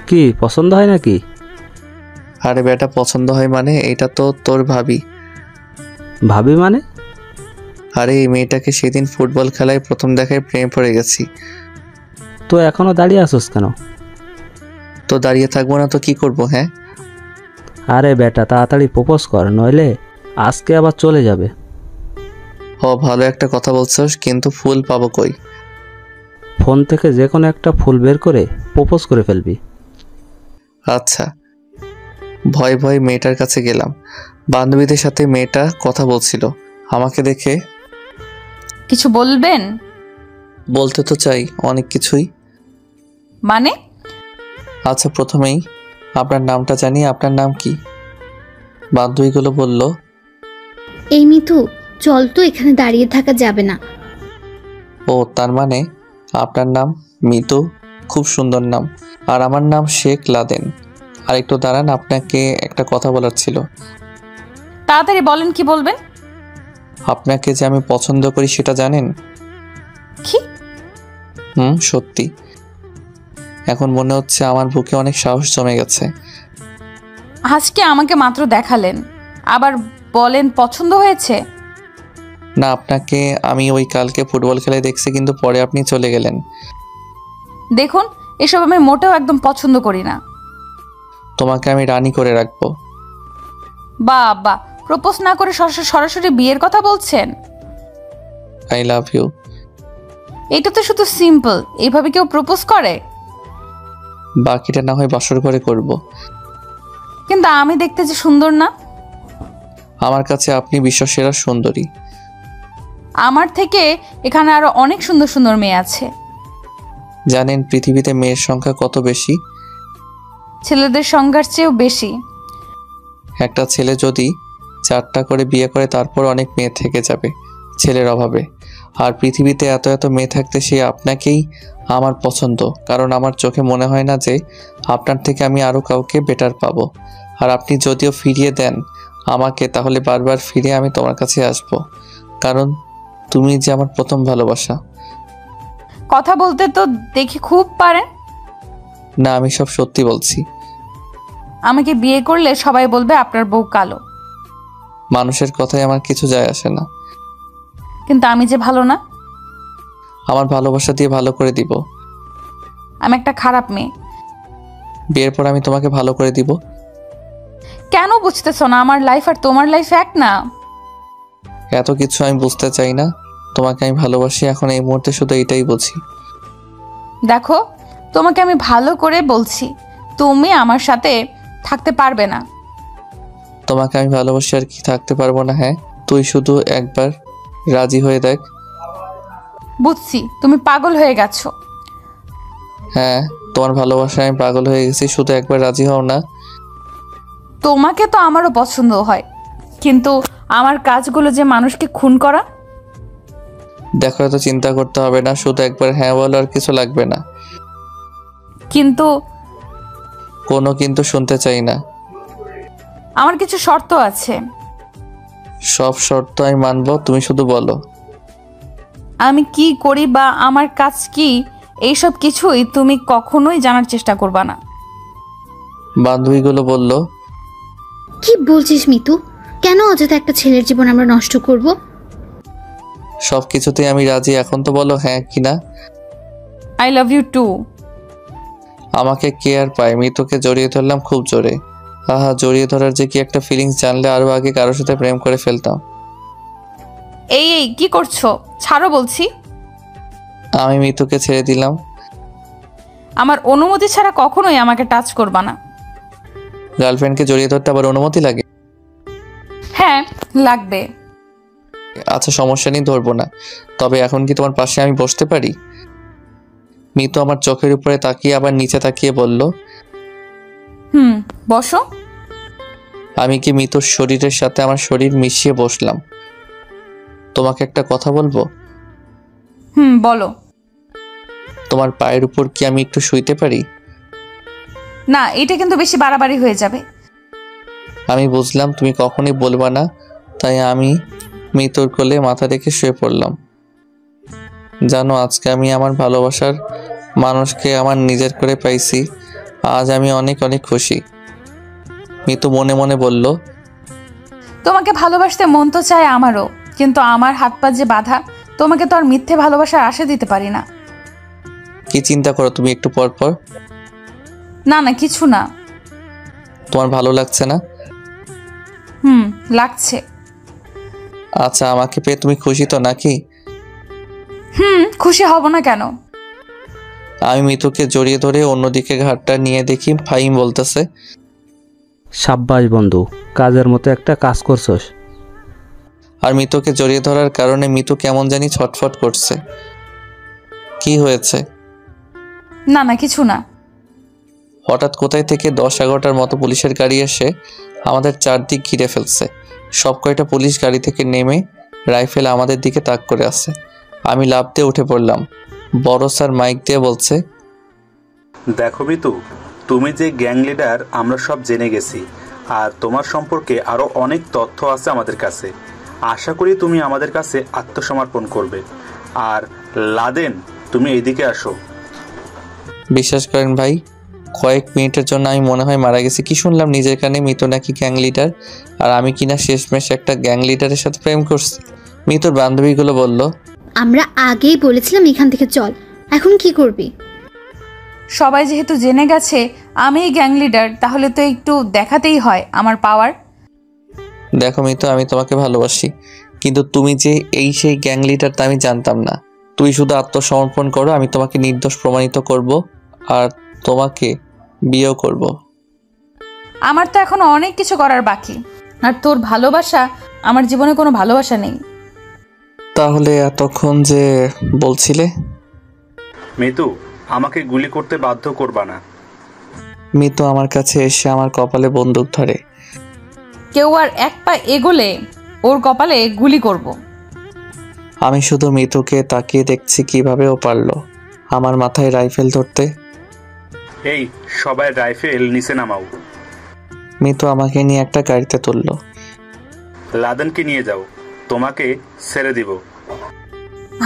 কি পছন্দ হয় নাকি? আরে বেটা পছন্দ হয় মানে, এটা তো তোর ভাবি। ভাবি মানে? আরে এই মেয়েটাকে সেদিন ফুটবল খেলায় প্রথম দেখায় প্রেমে পড়ে গেছি। তো এখনো দাঁড়িয়ে আসোস কেন? তো দাঁড়িয়ে থাকবো না তো কি করব? হ্যাঁ আরে বেটা তাড়াতাড়ি প্রপোজ কর, নইলে আজকে আবার চলে যাবে। ও ভালো একটা কথা বলছস, কিন্তু ফুল পাবো কই? ফোন থেকে যে কোনো একটা ফুল বের করে প্রপোজ করে ফেলবি। আচ্ছা। ভয় ভয় মেয়েটার কাছে গেলাম। বান্ধবীদের সাথে মেয়েটা কথা বলছিল, আমাকে দেখে। কিছু বলবেন? বলতে তো চাই অনেক কিছুই। মানে? আচ্ছা প্রথমেই আপনার নামটা জানি, আপনার নাম কি? বান্ধবীগুলো বলল, এই মিতু চল তো, এখানে দাঁড়িয়ে থাকা যাবে না। ও তার মানে আপনার নাম মিতু, খুব সুন্দর নাম। আর আমার নাম শেখ লাদেন। আর একটু দাঁড়ান, আপনাকে একটা কথা বলার ছিল। তাড়াতাড়ি বলেন, কি বলবেন? আপনাকে যে আমি পছন্দ করি সেটা জানেন? কি? সত্যি। এখন মনে হচ্ছে আমার বুকে অনেক সাহস জমে গেছে। আজকে আমাকে মাত্র দেখালেন, আবার বলেন পছন্দ হয়েছে? না, আপনাকে আমি ওই কালকে ফুটবল খেলায় দেখছি, কিন্তু পরে আপনি চলে গেলেন। দেখুন, এসব আমি মোটেও একদম পছন্দ করি না। তোমাকে আমি রানী করে রাখবো। বাবা, প্রপোজ না করে সরাসরি বিয়ের কথা বলছেন? I love you. এটা তো শুধু সিম্পল, এইভাবে কেউ প্রপোজ করে? বাকিটা না হয় বাসর ঘরে করব। কিন্তু আমি দেখতে যে সুন্দর না? আমার কাছে আপনি বিশ্বসেরা সুন্দরী। আমার থেকে এখানে আরো অনেক সুন্দর সুন্দর মেয়ে আছে। জানেন পৃথিবীতে মেয়ের সংখ্যা কত বেশি? ছেলেদের সংখ্যার চেয়েও বেশি। একটা ছেলে যদি 4টা করে বিয়ে করে, তারপর অনেক মেয়ে থেকে যাবে ছেলের অভাবে। আর পৃথিবীতে এত এত মেয়ে থাকতে সে আপনাকেই আমার পছন্দ, কারণ আমার চোখে মনে হয় না যে আপনার থেকে আমি আরও কাউকে বেটার পাবো। আর আপনি যদিও ফিরিয়ে দেন আমাকে, তাহলে বারবার ফিরে আমি তোমার কাছে আসব, কারণ তুমি যে আমার প্রথম ভালোবাসা। কথা বলতে তো দেখি খুব পারেন। না, আমি সব সত্যি বলছি। আমাকে বিয়ে করলে সবাই বলবে আপনার বউ কালো। মানুষের কথায় আমার কিছু যায় আসে না। কিন্তু আমি যে ভালো না। আমার ভালোবাসা দিয়ে ভালো করে দিব। আমি একটা খারাপ মেয়ে। বিয়ের পর আমি তোমাকে ভালো করে দিব। কেন বুঝতেছ না? আমার লাইফ আর তোমার লাইফ এক না। এত কিছু আমি বুঝতে চাই না, তোমাকে আমি ভালোবাসি। এখন এই মুহূর্তে শুধু এটাই বুঝি। দেখো, তোমাকে আমি ভালো করে বলছি, তুমি আমার সাথে থাকতে পারবে না। তোমাকে আমি ভালোবাসি, আর কি থাকতে পারবো না? হ্যাঁ, তুই শুধু একবার রাজি হয়ে দেখ। বুঝছি তুমি পাগল হয়ে গেছো। হ্যাঁ, তোমার ভালোবাসায় আমি পাগল হয়ে গেছি, শুধু একবার রাজি হও না। তোমাকে তো আমারও পছন্দ হয়, কিন্তু আমার কাজগুলো যে মানুষকে খুন করা। দেখো, এত চিন্তা করতে হবে না, শুধু একবার হ্যাঁ বলো, আর কিছু লাগবে না। কিন্তু কোনো কিন্তু শুনতে চাই না। আমার কিছু শর্ত আছে। সব শর্ত আমি মানবো, তুমি শুধু বলো। আমি কি করি বা আমার কাজ কি, এইসব কিছুই তুমি কখনোই জানার চেষ্টা করবা না। বান্ধবীগুলো বলল, কি বলছিস মিতু? কেন অযথা একটা ছেলের জীবন আমরা নষ্ট করব? সব কিছুতেই আমি রাজি, এখন তো বলো হ্যাঁ কি না। I love you too. আমাকে কে আর পায়? মিতুকে জড়িয়ে ধরলাম খুব জোরে। আহা, জড়িয়ে ধরার যে কি একটা ফিলিংস, জানলে আরো আগে কারোর সাথে প্রেম করে ফেলতাম। এই এই কি করছো? ছাড়ো বলছি। আমি মিতুকে ছেড়ে দিলাম। আমার অনুমতি ছাড়া কখনোই আমাকে টাচ করবা না। গার্লফ্রেন্ডকে জড়িয়ে ধরতে আবার অনুমতি লাগে? হ্যাঁ লাগবে। আচ্ছা সমস্যা নেই, ধরবো না। তবে এখন কি তোমার পাশে আমি বসতে পারি? মিতু আমার চোখের উপরে তাকিয়ে আবার নিচে তাকিয়ে বলল, বসো। আমি কি মিতুর শরীরের সাথে আমার শরীর মিশিয়ে বসলাম। তোমাকে একটা কথা বলবো? বলো। তোমার পায়ের উপর কি আমি একটু শুইতে পারি? না, এটা কিন্তু বেশি বাড়াবাড়ি হয়ে যাবে। আমি বুঝলাম তুমি কখনোই বলবা না, তাই আমি মিতুর কোলে মাথা রেখে শুয়ে পড়লাম। জানো, আজকে আমি আমার ভালোবাসার মানুষকে আমার নিজের করে পাইছি। আজ আমি অনেক অনেক খুশি। মিতু মনে মনে বলল, তোমাকে ভালোবাসতে মন তো চায় আমারও, কিন্তু আমার হাত পা যে বাঁধা, তোমাকে তো আর মিথ্যে ভালোবাসার আশা দিতে পারি না। কি চিন্তা করো তুমি একটু পর পর? না না, কিছু না। তোমার ভালো লাগছে না? লাগছে। আচ্ছা, আমাকে পেয়ে তুমি খুশি তো নাকি? খুশি হব না কেন? আমি মিতুকে জড়িয়ে ধরে অন্যদিকে ঘাটটা নিয়ে দেখি ফাহিম বলতেছে, সাব্বাস বন্ধু, কাজের মতো একটা কাজ করছস। আর মিতুকে জড়িয়ে ধরার কারণে মিতু কেমন জানি ছটফট করছে। কি হয়েছে? না না, কিছু না। হঠাৎ কোথায় থেকে 10-11টার মতো পুলিশের গাড়ি এসে আমাদের চারদিক ঘিরে ফেলছে। সব কয়টা পুলিশ গাড়ি থেকে নেমে রাইফেল আমাদের দিকে তাক করে আছে। আমি লাফ দিয়ে উঠে পড়লাম। বড় স্যার মাইক দিয়ে বলছে, দেখো মিতু, তুমি যে গ্যাং লিডার আমরা সব জেনে গেছি, আর তোমার সম্পর্কে আরও অনেক তথ্য আছে আমাদের কাছে। আশা করি তুমি আমাদের কাছে আত্মসমর্পণ করবে। আর লাদেন, তুমি এদিকে আসো। বিশ্বাস করেন ভাই, কয়েক মিনিটের জন্য আমি মনে হয় মারা গেছি। কি শুনলাম নিজের কানে মিতু নাকি গ্যাং লিডার, আর আমি কিনা শেষমেশ একটা গ্যাং লিডারের সাথে প্রেম করছি। মিতুর বান্ধবীগুলো বলল, আমরা আগেই বলেছিলাম এখান থেকে চল, এখন কি করবি? সবাই যেহেতু জেনে গেছে আমি গ্যাং লিডার, তাহলে তো একটু দেখাতেই হয় আমার পাওয়ার। দেখো মিতু, আমি তোমাকে ভালোবাসি, কিন্তু তুমি যে সেই গ্যাং লিডার তা আমি জানতাম না। তুই শুধু আত্মসমর্পণ করো, আমি তোমাকে নির্দোষ প্রমাণিত করব, আর তোমাকে বিয়েও করব। আমার তো এখনো অনেক কিছু করার বাকি, আর তোর ভালোবাসা, আমার জীবনে কোনো ভালোবাসা নেই। তাহলে এতক্ষণ যে বলছিলে? মিতু, আমাকে গুলি করতে বাধ্য করবা না। মিতু আমার কাছে এসে আমার কপালে বন্দুক ধরে। কেউ আর এক পা এগোলে ওর কপালে গুলি করব। আমি শুধু মিতুকে তাকিয়ে দেখছি কিভাবে ও পারল আমার মাথায় রাইফেল ধরতে। এই সবাই রাইফেল নিচে নামাও। মিতু আমাকে নিয়ে একটা গাড়িতে তুলল। লাদেনকে নিয়ে যাও, তোমাকে ছেড়ে দিব।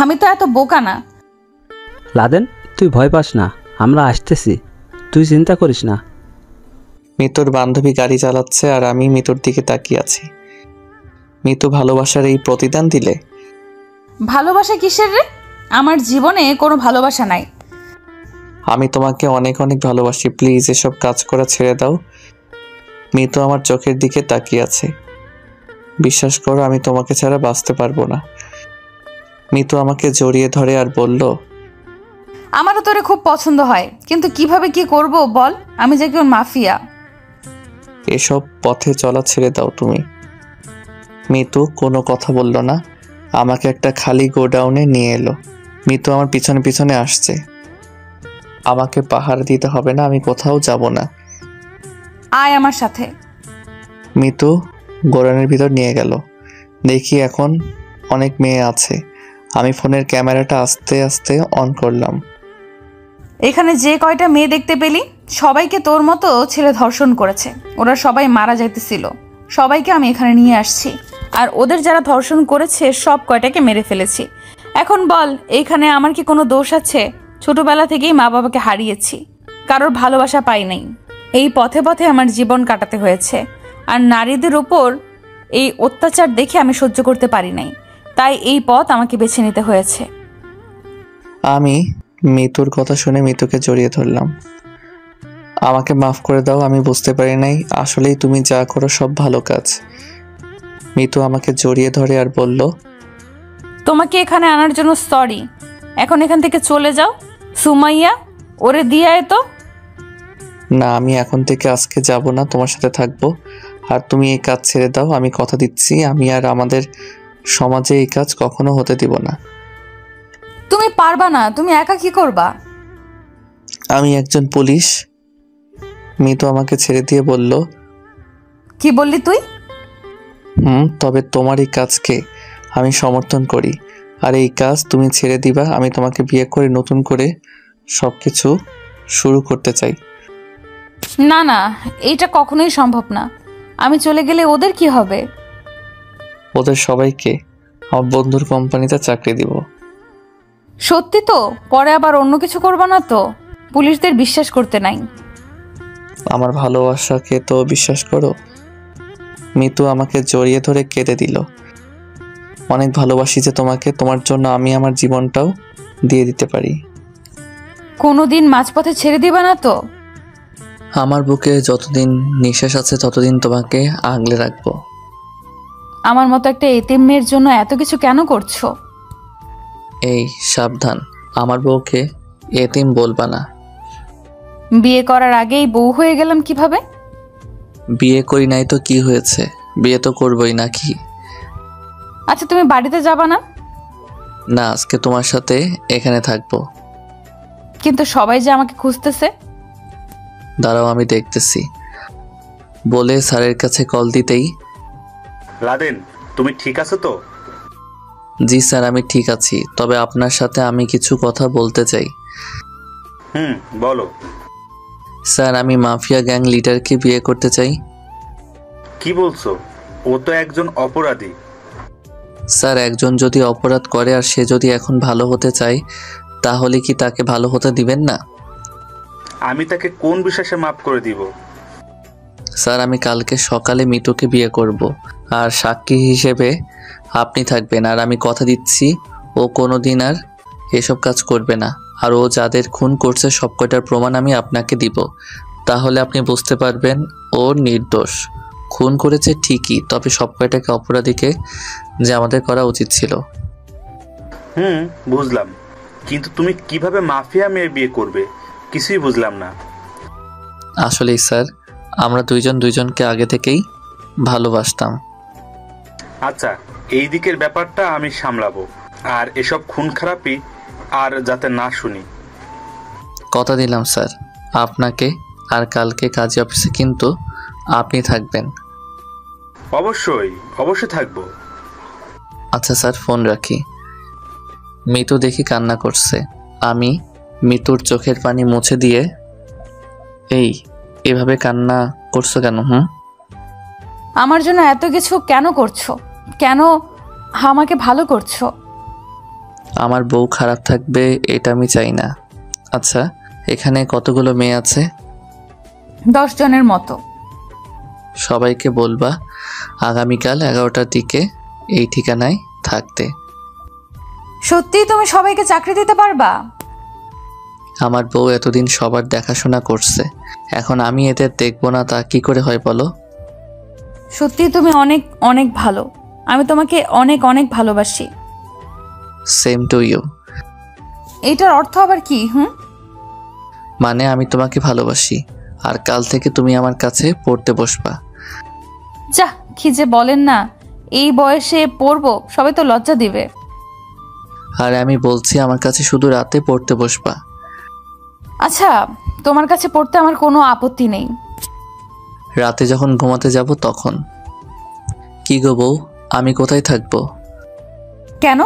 আমি তো এত বোকা না। লাদেন, তুই ভয় পাস না, আমরা আসতেছি, তুই চিন্তা করিস না। মিতুর বান্ধবী গাড়ি চালাচ্ছে আর আমি মিতুর দিকে তাকিয়ে আছি। মিতু ভালোবাসার এই প্রতিদান দিলে? ভালোবাসা কিসের রে? আমার জীবনে কোনো ভালোবাসা নাই। আমি তোমাকে অনেক অনেক ভালোবাসি, প্লিজ এসব কাজ করা ছেড়ে দাও। মিতু আমার চোখের দিকে তাকিয়ে আছে। বিশ্বাস করো, আমি তোমাকে ছাড়া বাঁচতে পারবো না। মিতু আমাকে জড়িয়ে ধরে আর বলল, আমারও তোরে খুব পছন্দ হয়, কিন্তু কিভাবে কি করব বল, আমি যে কেউ মাফিয়া। এসব পথে চলা ছেড়ে দাও তুমি। মিতু কোনো কথা বলল না, আমাকে একটা খালি গোডাউনে নিয়ে এলো। মিতু আমার পিছনে পিছনে আসছে। আমাকে পাহাড় দিতে হবে না, আমি কোথাও যাব না। আয় আমার সাথে। মিতু গোডাউনের ভিতর নিয়ে গেল। দেখি এখন অনেক মেয়ে আছে। আমি ফোনের ক্যামেরাটা আস্তে আস্তে অন করলাম। এখানে যে কয়টা মেয়ে দেখতে পেলি, সবাইকে তোর মতো ছেলে ধর্ষণ করেছে। ওরা সবাই মারা যাইতেছিল, সবাইকে আমি এখানে নিয়ে আসছি, আর ওদের যারা ধর্ষণ করেছে সব কয়টাকে মেরে ফেলেছি। এখন বল, এইখানে আমার কি কোনো দোষ আছে? ছোটবেলা থেকেই মা বাবাকে হারিয়েছি, কারোর ভালোবাসা পাই নাই। এই পথে পথে আমার জীবন কাটাতে হয়েছে, আর নারীদের উপর এই অত্যাচার দেখে আমি সহ্য করতে পারি নাই, তাই এই পথ আমাকে বেছে নিতে হয়েছে। আমি মিতুর কথা শুনে মিতুকে জড়িয়ে ধরলাম। আমাকে মাফ করে দাও, আমি বুঝতে পারি নাই আসলেই তুমি যা করো সব ভালো কাজ। মিতু আমাকে জড়িয়ে ধরে আর বলল, তোমাকে এখানে আনার জন্য সরি, এখন এখান থেকে চলে যাও। সুমাইয়া, ওরে দিয়ে আয় তো। না, আমি এখন থেকে আজকে যাব না, তোমার সাথে থাকবো। আর তুমি এই কাজ ছেড়ে দাও, আমি কথা দিচ্ছি আমি আর আমাদের সমাজে এই কাজ কখনো হতে দিব না। তুমি পারবা না, তুমি একা কি করবা? আমি একজন পুলিশ। মিতু আমাকে ছেড়ে দিয়ে বলল, কি বললি তুই? তবে তোমার এই কাজকে আমি সমর্থন করি। আর এই কাজ তুমি ছেড়ে দিবা, আমি তোমাকে বিয়ে করে নতুন করে সবকিছু শুরু করতে চাই। না না, এইটা কখনোই সম্ভব না। আমি চলে গেলে ওদের কি হবে? ওদের সবাইকে আমার বন্ধুর কোম্পানিতে চাকরি দিব। সত্যি তো? পরে আবার অন্য কিছু করবা না তো? পুলিশদের বিশ্বাস করতে নাই। আমার ভালোবাসাকে তো বিশ্বাস করো। মিতু আমাকে জড়িয়ে ধরে কেঁদে দিল। অনেক ভালোবাসি যে তোমাকে, তোমার জন্য আমি আমার জীবনটাও দিয়ে দিতে পারি। কোনোদিন মাঝপথে ছেড়ে দিবা না তো? আমার বুকে যতদিন নিঃশ্বাস আছে ততদিন তোমাকে আগলে রাখবো। আমার মতো একটা এতিম মেয়ের জন্য এত কিছু কেন করছো? এই সাবধান, আমার বউকে এতিম বলবা না। বিয়ে করার আগেই বউ হয়ে গেলাম কিভাবে? বিয়ে করি নাই তো কি হয়েছে, বিয়ে তো করবই নাকি। আচ্ছা, তুমি বাড়িতে যাবা না? না, আজকে তোমার সাথে এখানে থাকবো। কিন্তু সবাই যে আমাকে খুঁজতেছে। দাঁড়াও, আমি দেখতেছি বলে স্যারের কাছে কল দিতেই, লাদেন, তুমি ঠিক আছো তো? জি স্যার, আমি ঠিক আছি, তবে আপনার সাথে আমি কিছু কথা বলতে চাই। বলো। স্যার, আমি মাফিয়া গ্যাং লিডারকে বিয়ে করতে চাই। কি বলছো? ও তো একজন অপরাধী। স্যার, একজন যদি অপরাধ করে আর সে যদি এখন ভালো হতে চায়, তাহলে কি তাকে ভালো হতে দিবেন না? আমি তাকে কোন বিশ্বাসে মাফ করে দিব? স্যার, আমি কালকে সকালে মিতুকে বিয়ে করব, আর সাক্ষী হিসেবে আপনি থাকবেন। আর আমি কথা দিচ্ছি ও কোনোদিন আর এসব কাজ করবে না। আর ও যাদের খুন করছে সব কয়টার প্রমাণ আমি আপনাকে দিব। তাহলে আপনি বুঝতে পারবেন ও নির্দোষ। খুন করেছে ঠিকই, তবে সব কয়টাকে অপরাধীকে যে আমাদের করা উচিত ছিল। বুঝলাম, কিন্তু তুমি কিভাবে মাফিয়া মেয়ে বিয়ে করবে কিছুই বুঝলাম না। আসলেই স্যার, আমরা দুইজন দুইজনকে আগে থেকেই ভালোবাসতাম। আচ্ছা, এই দিকের ব্যাপারটা আমি সামলাবো, আর এসব খুন খারাপি আর যাতে না শুনি। কথা দিলাম স্যার আপনাকে। আর কালকে কাজী অফিসে কিন্তু আপনি থাকবেন। অবশ্যই অবশ্যই থাকবো। আচ্ছা স্যার, ফোন রাখি। মিতু দেখি কান্না করছে। আমি মিতুর চোখের পানি মুছে দিয়ে, এভাবে কান্না করছো কেন? আমার জন্য এত কিছু কেন করছো? কেন আমাকে ভালো করছো? আমার বউ খারাপ থাকবে এটা আমি চাই না। আচ্ছা, এখানে কতগুলো মেয়ে আছে? 10 জনের মতো। সবাইকে বলবা আগামীকাল 11টার দিকে এই ঠিকানায় থাকতে। সত্যিই তুমি সবাইকে চাকরি দিতে পারবা? আমার বউ এতদিন সবার দেখাশোনা করছে, এখন আমি এদের দেখবো না তা কি করে হয় বলো? সত্যিই তুমি অনেক অনেক ভালো। আমি তোমাকে অনেক অনেক ভালোবাসি। Same to you. এটার অর্থ আবার কি? মানে আমি তোমাকে ভালোবাসি, আর কাল থেকে তুমি আমার কাছে পড়তে বসবা। যা, কি যে বলেন না, এই বয়সে পড়বো? সবাই তো লজ্জা দিবে। আর আমি বলছি আমার কাছে শুধু রাতে পড়তে বসবা। আচ্ছা, তোমার কাছে পড়তে আমার কোনো আপত্তি নেই। রাতে যখন ঘুমাতে যাব তখন। কি গো বউ, আমি কোথায় থাকবো? কেন?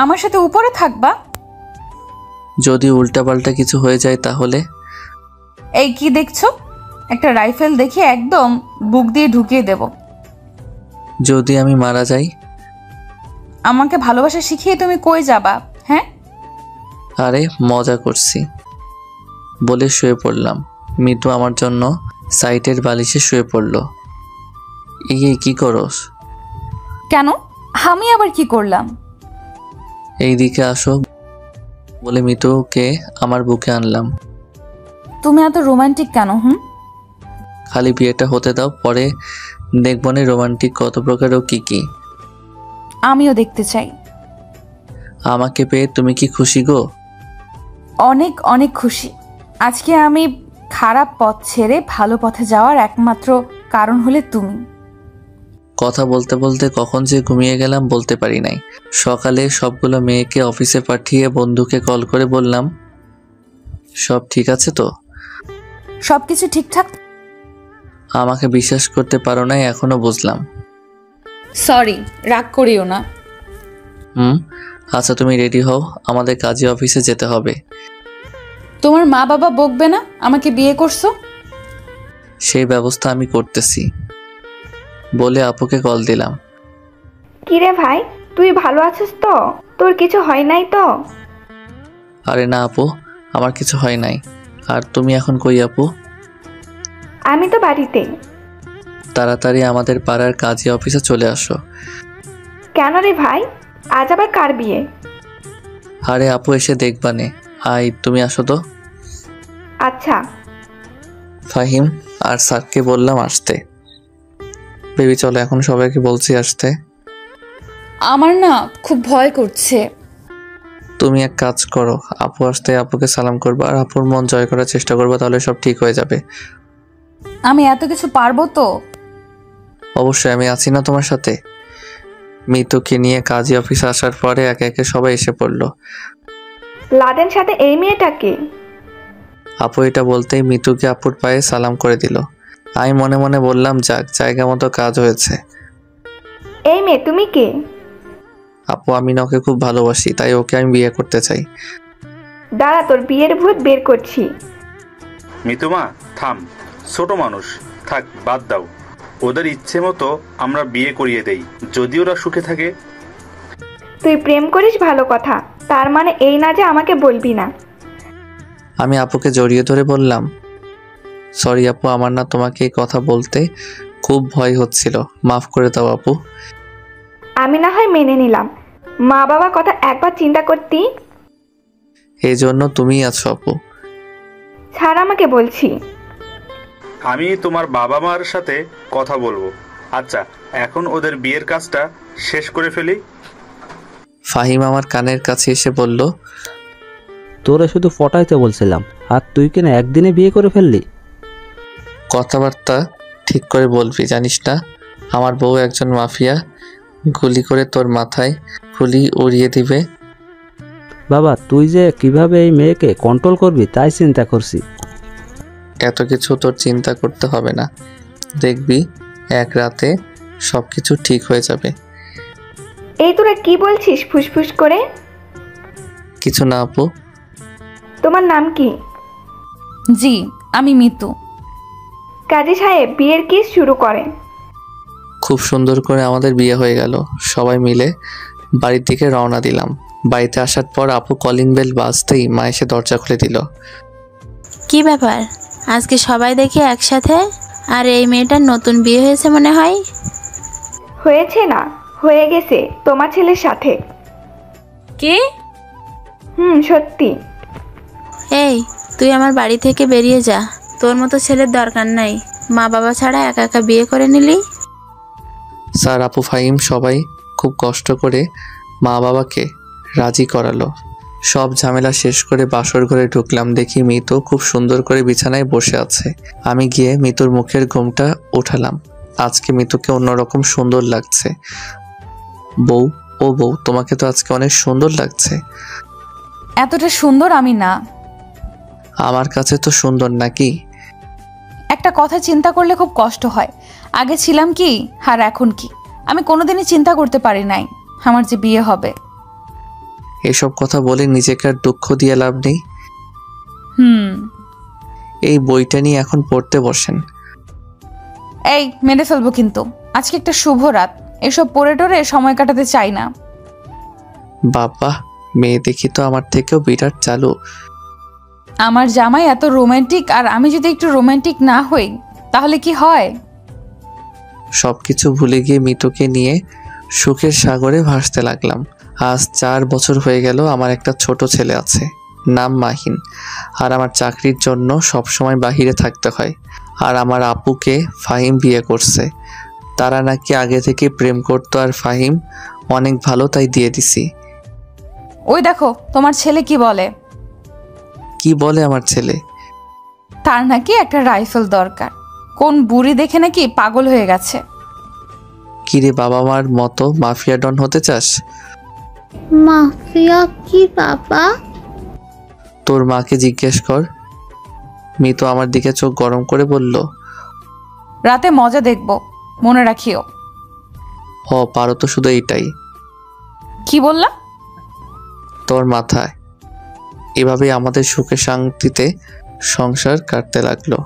আমার সাথে উপরে থাকবা? যদি উল্টাপাল্টা কিছু হয়ে যায় তাহলে? এই কি দেখছো? একটা রাইফেল দেখি একদম বুক দিয়ে ঢুকিয়ে দেব। যদি আমি মারা যাই? আমাকে ভালোবাসা শিখিয়ে তুমি কই যাবা? হ্যাঁ, আরে মজা করছি বলে শুয়ে পড়লাম। মিতু আমার জন্য সাইটের বালিশে শুয়ে পড়ল। এই কি করস? কেন? আমি আবার কি করলাম? এইদিকে আসো বলে মিতুকে আমার বুকে আনলাম। তুমি এত রোমান্টিক কেন? খালি বিয়েটা হতে দাও, পরে দেখবনে রোমান্টিক কত প্রকার ও কি কি। আমিও দেখতে চাই। আমাকে পেয়ে তুমি কি খুশি গো? অনেক অনেক খুশি। আজকে আমি খারাপ পথ ছেড়ে ভালো পথে যাওয়ার একমাত্র কারণ হলে তুমি। কথা বলতে বলতে কখন যে ঘুমিয়ে গেলাম বলতে পারি নাই। সকালে সবগুলো মেয়েকে অফিসে পাঠিয়ে বন্ধুকে কল করে বললাম, সব ঠিক আছে তো? সবকিছু ঠিকঠাক। আমাকে বিশ্বাস করতে পারো নাই, এখনো বুঝলাম। সরি, রাগ করিও না। আচ্ছা তুমি রেডি হও, আমাদের কাজী অফিসে যেতে হবে। তোমার মা বাবা বকবে না আমাকে বিয়ে করছো? সেই ব্যবস্থা আমি করতেছি বলে আপুকে কল দিলাম। কিরে ভাই, তুই ভালো আছিস তো? তোর কিছু হয় নাই তো? আরে না আপু, আমার কিছু হয় নাই। আর তুমি এখন কই আপু? আমি তো বাড়িতে। তাড়াতাড়ি আমাদের পাড়ার কাজী অফিসে চলে আসো। কেন রে ভাই, আজ আবার কার বিয়ে? আরে আপু এসে দেখবানে। আই তুমি আসো তো। আচ্ছা। ফাহিম আর স্যারকে বললাম আসতে। বেবি চলো, এখন সবাইকে বলছি আসতে। আমার না খুব ভয় করছে। তুমি এক কাজ করো, আপু আসতে আপুকে সালাম করবা আর আপুর মন জয় করার চেষ্টা করবা, তাহলে সব ঠিক হয়ে যাবে। আমি এত কিছু পারবো তো? অবশ্যই, আমি আছি না তোমার সাথে। মিতুকে নিয়ে কাজী অফিসে আসার পরে একে একে সবাই এসে পড়লো। লাদেন সাথে এই মেয়েটাকে? আপু এটা বলতেই মিতুকে আপুর পায়ে সালাম করে দিল। আমি মনে মনে বললাম, যাক, জায়গা মতো কাজ হয়েছে। এই মেয়ে তুমি কে? আপু আমি ওকে খুব ভালোবাসি, তাই ওকে আমি বিয়ে করতে চাই। দাঁড়া, তোর বিয়ের ভূত বের করছি। মিতুমা থাম, ছোট মানুষ, থাক বাদ দাও। ওদের ইচ্ছে মতো আমরা বিয়ে করিয়ে দেই, যদি ওরা সুখে থাকে। তুই প্রেম করিস ভালো কথা, তার মানে এই না যে আমাকে বলবি না। আমি আপুকে জড়িয়ে ধরে বললাম, সরি আপু, আমার না তোমাকে এই কথা বলতে খুব ভয় হচ্ছিল, মাফ করে দাও আপু। আমি না হয় মেনে নিলাম, মা বাবা কথা একবার চিন্তা করতি। এই জন্য তুমিই আছো আপু। ছাড় আমাকে বলছি। আমি তোমার বাবা মার সাথে কথা বলবো। আচ্ছা এখন ওদের বিয়ের কাজটা শেষ করে ফেলি। ফাহিম আমার কানের কাছে এসে বলল, তোরা শুধু পটাইতে বলছিলাম, আর তুই কেন একদিনে বিয়ে করে ফেললি? কথাবার্তা ঠিক করে বলবি, জানিস না আমার বউ একজন মাফিয়া, গুলি করে তোর মাথায় গুলি উড়িয়ে দিবে। বাবা তুই যে কিভাবে এই মেয়েকে কন্ট্রোল করবি তাই চিন্তা করছি। এত কিছু তোর চিন্তা করতে হবে না, দেখবি এক রাতে সব কিছু ঠিক হয়ে যাবে। এই তোরা কি বলছিস ফুসফুস করে? কিছু না আপু। তোমার নাম কি? জি, আমি মিতু। কাজী সাহেব বিয়ের কেস শুরু করেন। খুব সুন্দর করে আমাদের বিয়ে হয়ে গেল। সবাই মিলে বাড়ির দিকে রওনা দিলাম। বাড়িতে আসার পর আপু কলিং বেল বাজতেই মা এসে দরজা খুলে দিল। কি ব্যাপার, আজকে সবাই দেখি একসাথে? আর এই মেয়েটার নতুন বিয়ে হয়েছে মনে হয়। হয়েছে না, হয়ে গেছে তোমার ছেলের সাথে। কি? সত্যি। এই তুই আমার বাড়ি থেকে বেরিয়ে যা, তোর মতো ছেলের দরকার নাই। মা বাবা ছাড়া একা একা বিয়ে করে নিলি। স্যার, আপু, ফাহিম সবাই খুব কষ্ট করে মা বাবাকে রাজি করালো। সব ঝামেলা শেষ করে বাসর ঘরে ঢুকলাম, দেখি মিতু খুব সুন্দর করে বিছানায় বসে আছে। আমি গিয়ে মিতুর মুখের ঘুমটা উঠালাম। আজকে মিতুকে অন্যরকম সুন্দর লাগছে। বউ, ও বউ, তোমাকে তো আজকে অনেক সুন্দর লাগছে। এতটা সুন্দর আমি না। আমার কাছে তো সুন্দর নাকি? একটা কথা চিন্তা করলে খুব কষ্ট হয়, আগে ছিলাম কি আর এখন কি। আমি কোনোদিনই চিন্তা করতে পারি নাই আমার যে বিয়ে হবে। এসব কথা বলে নিজেকে আর দুঃখ দিয়ে লাভ নেই। এই বইটা নিয়ে এখন পড়তে বসেন। এই মেরে ফেলবো কিন্তু। আজকে একটা শুভ রাত, এসব পড়ে টরে সময় কাটাতে চাই না। বাবা, মেয়ে দেখি তো আমার থেকেও বিরাট চালু। আমার জামাই এত রোমান্টিক, আর আমি যদি একটু রোমান্টিক না হই তাহলে কি হয়? সবকিছু ভুলে গিয়ে মিতুকে নিয়ে সুখের সাগরে ভাসতে লাগলাম। আজ 4 বছর হয়ে গেল। আমার একটা ছোট ছেলে আছে, নাম মাহিন। আর আমার চাকরির জন্য সবসময় বাহিরে থাকতে হয়। আর আমার আপুকে ফাহিম বিয়ে করছে। তারা নাকি আগে থেকে প্রেম করতো, আর ফাহিম অনেক ভালো, তাই দিয়ে দিছি। ওই দেখো তোমার ছেলে কি বলে। কি বলে আমার ছেলে? তার নাকি একটা রাইফেল দরকার। কোন বুড়ি দেখে নাকি পাগল হয়ে গেছে। কিরে, বাবা মার মতো মাফিয়া ডন হতে চাস? মাফিয়া কি বাবা? তোর মাকে জিজ্ঞেস কর। মিতু আমার দিকে চোখ গরম করে বলল, রাতে মজা দেখবো, মনে রাখিও। পারো তো শুধু এইটাই। কি বললা? তোর মাথায়। এভাবেই আমাদের সুখে শান্তিতে সংসার কাটতে লাগলো।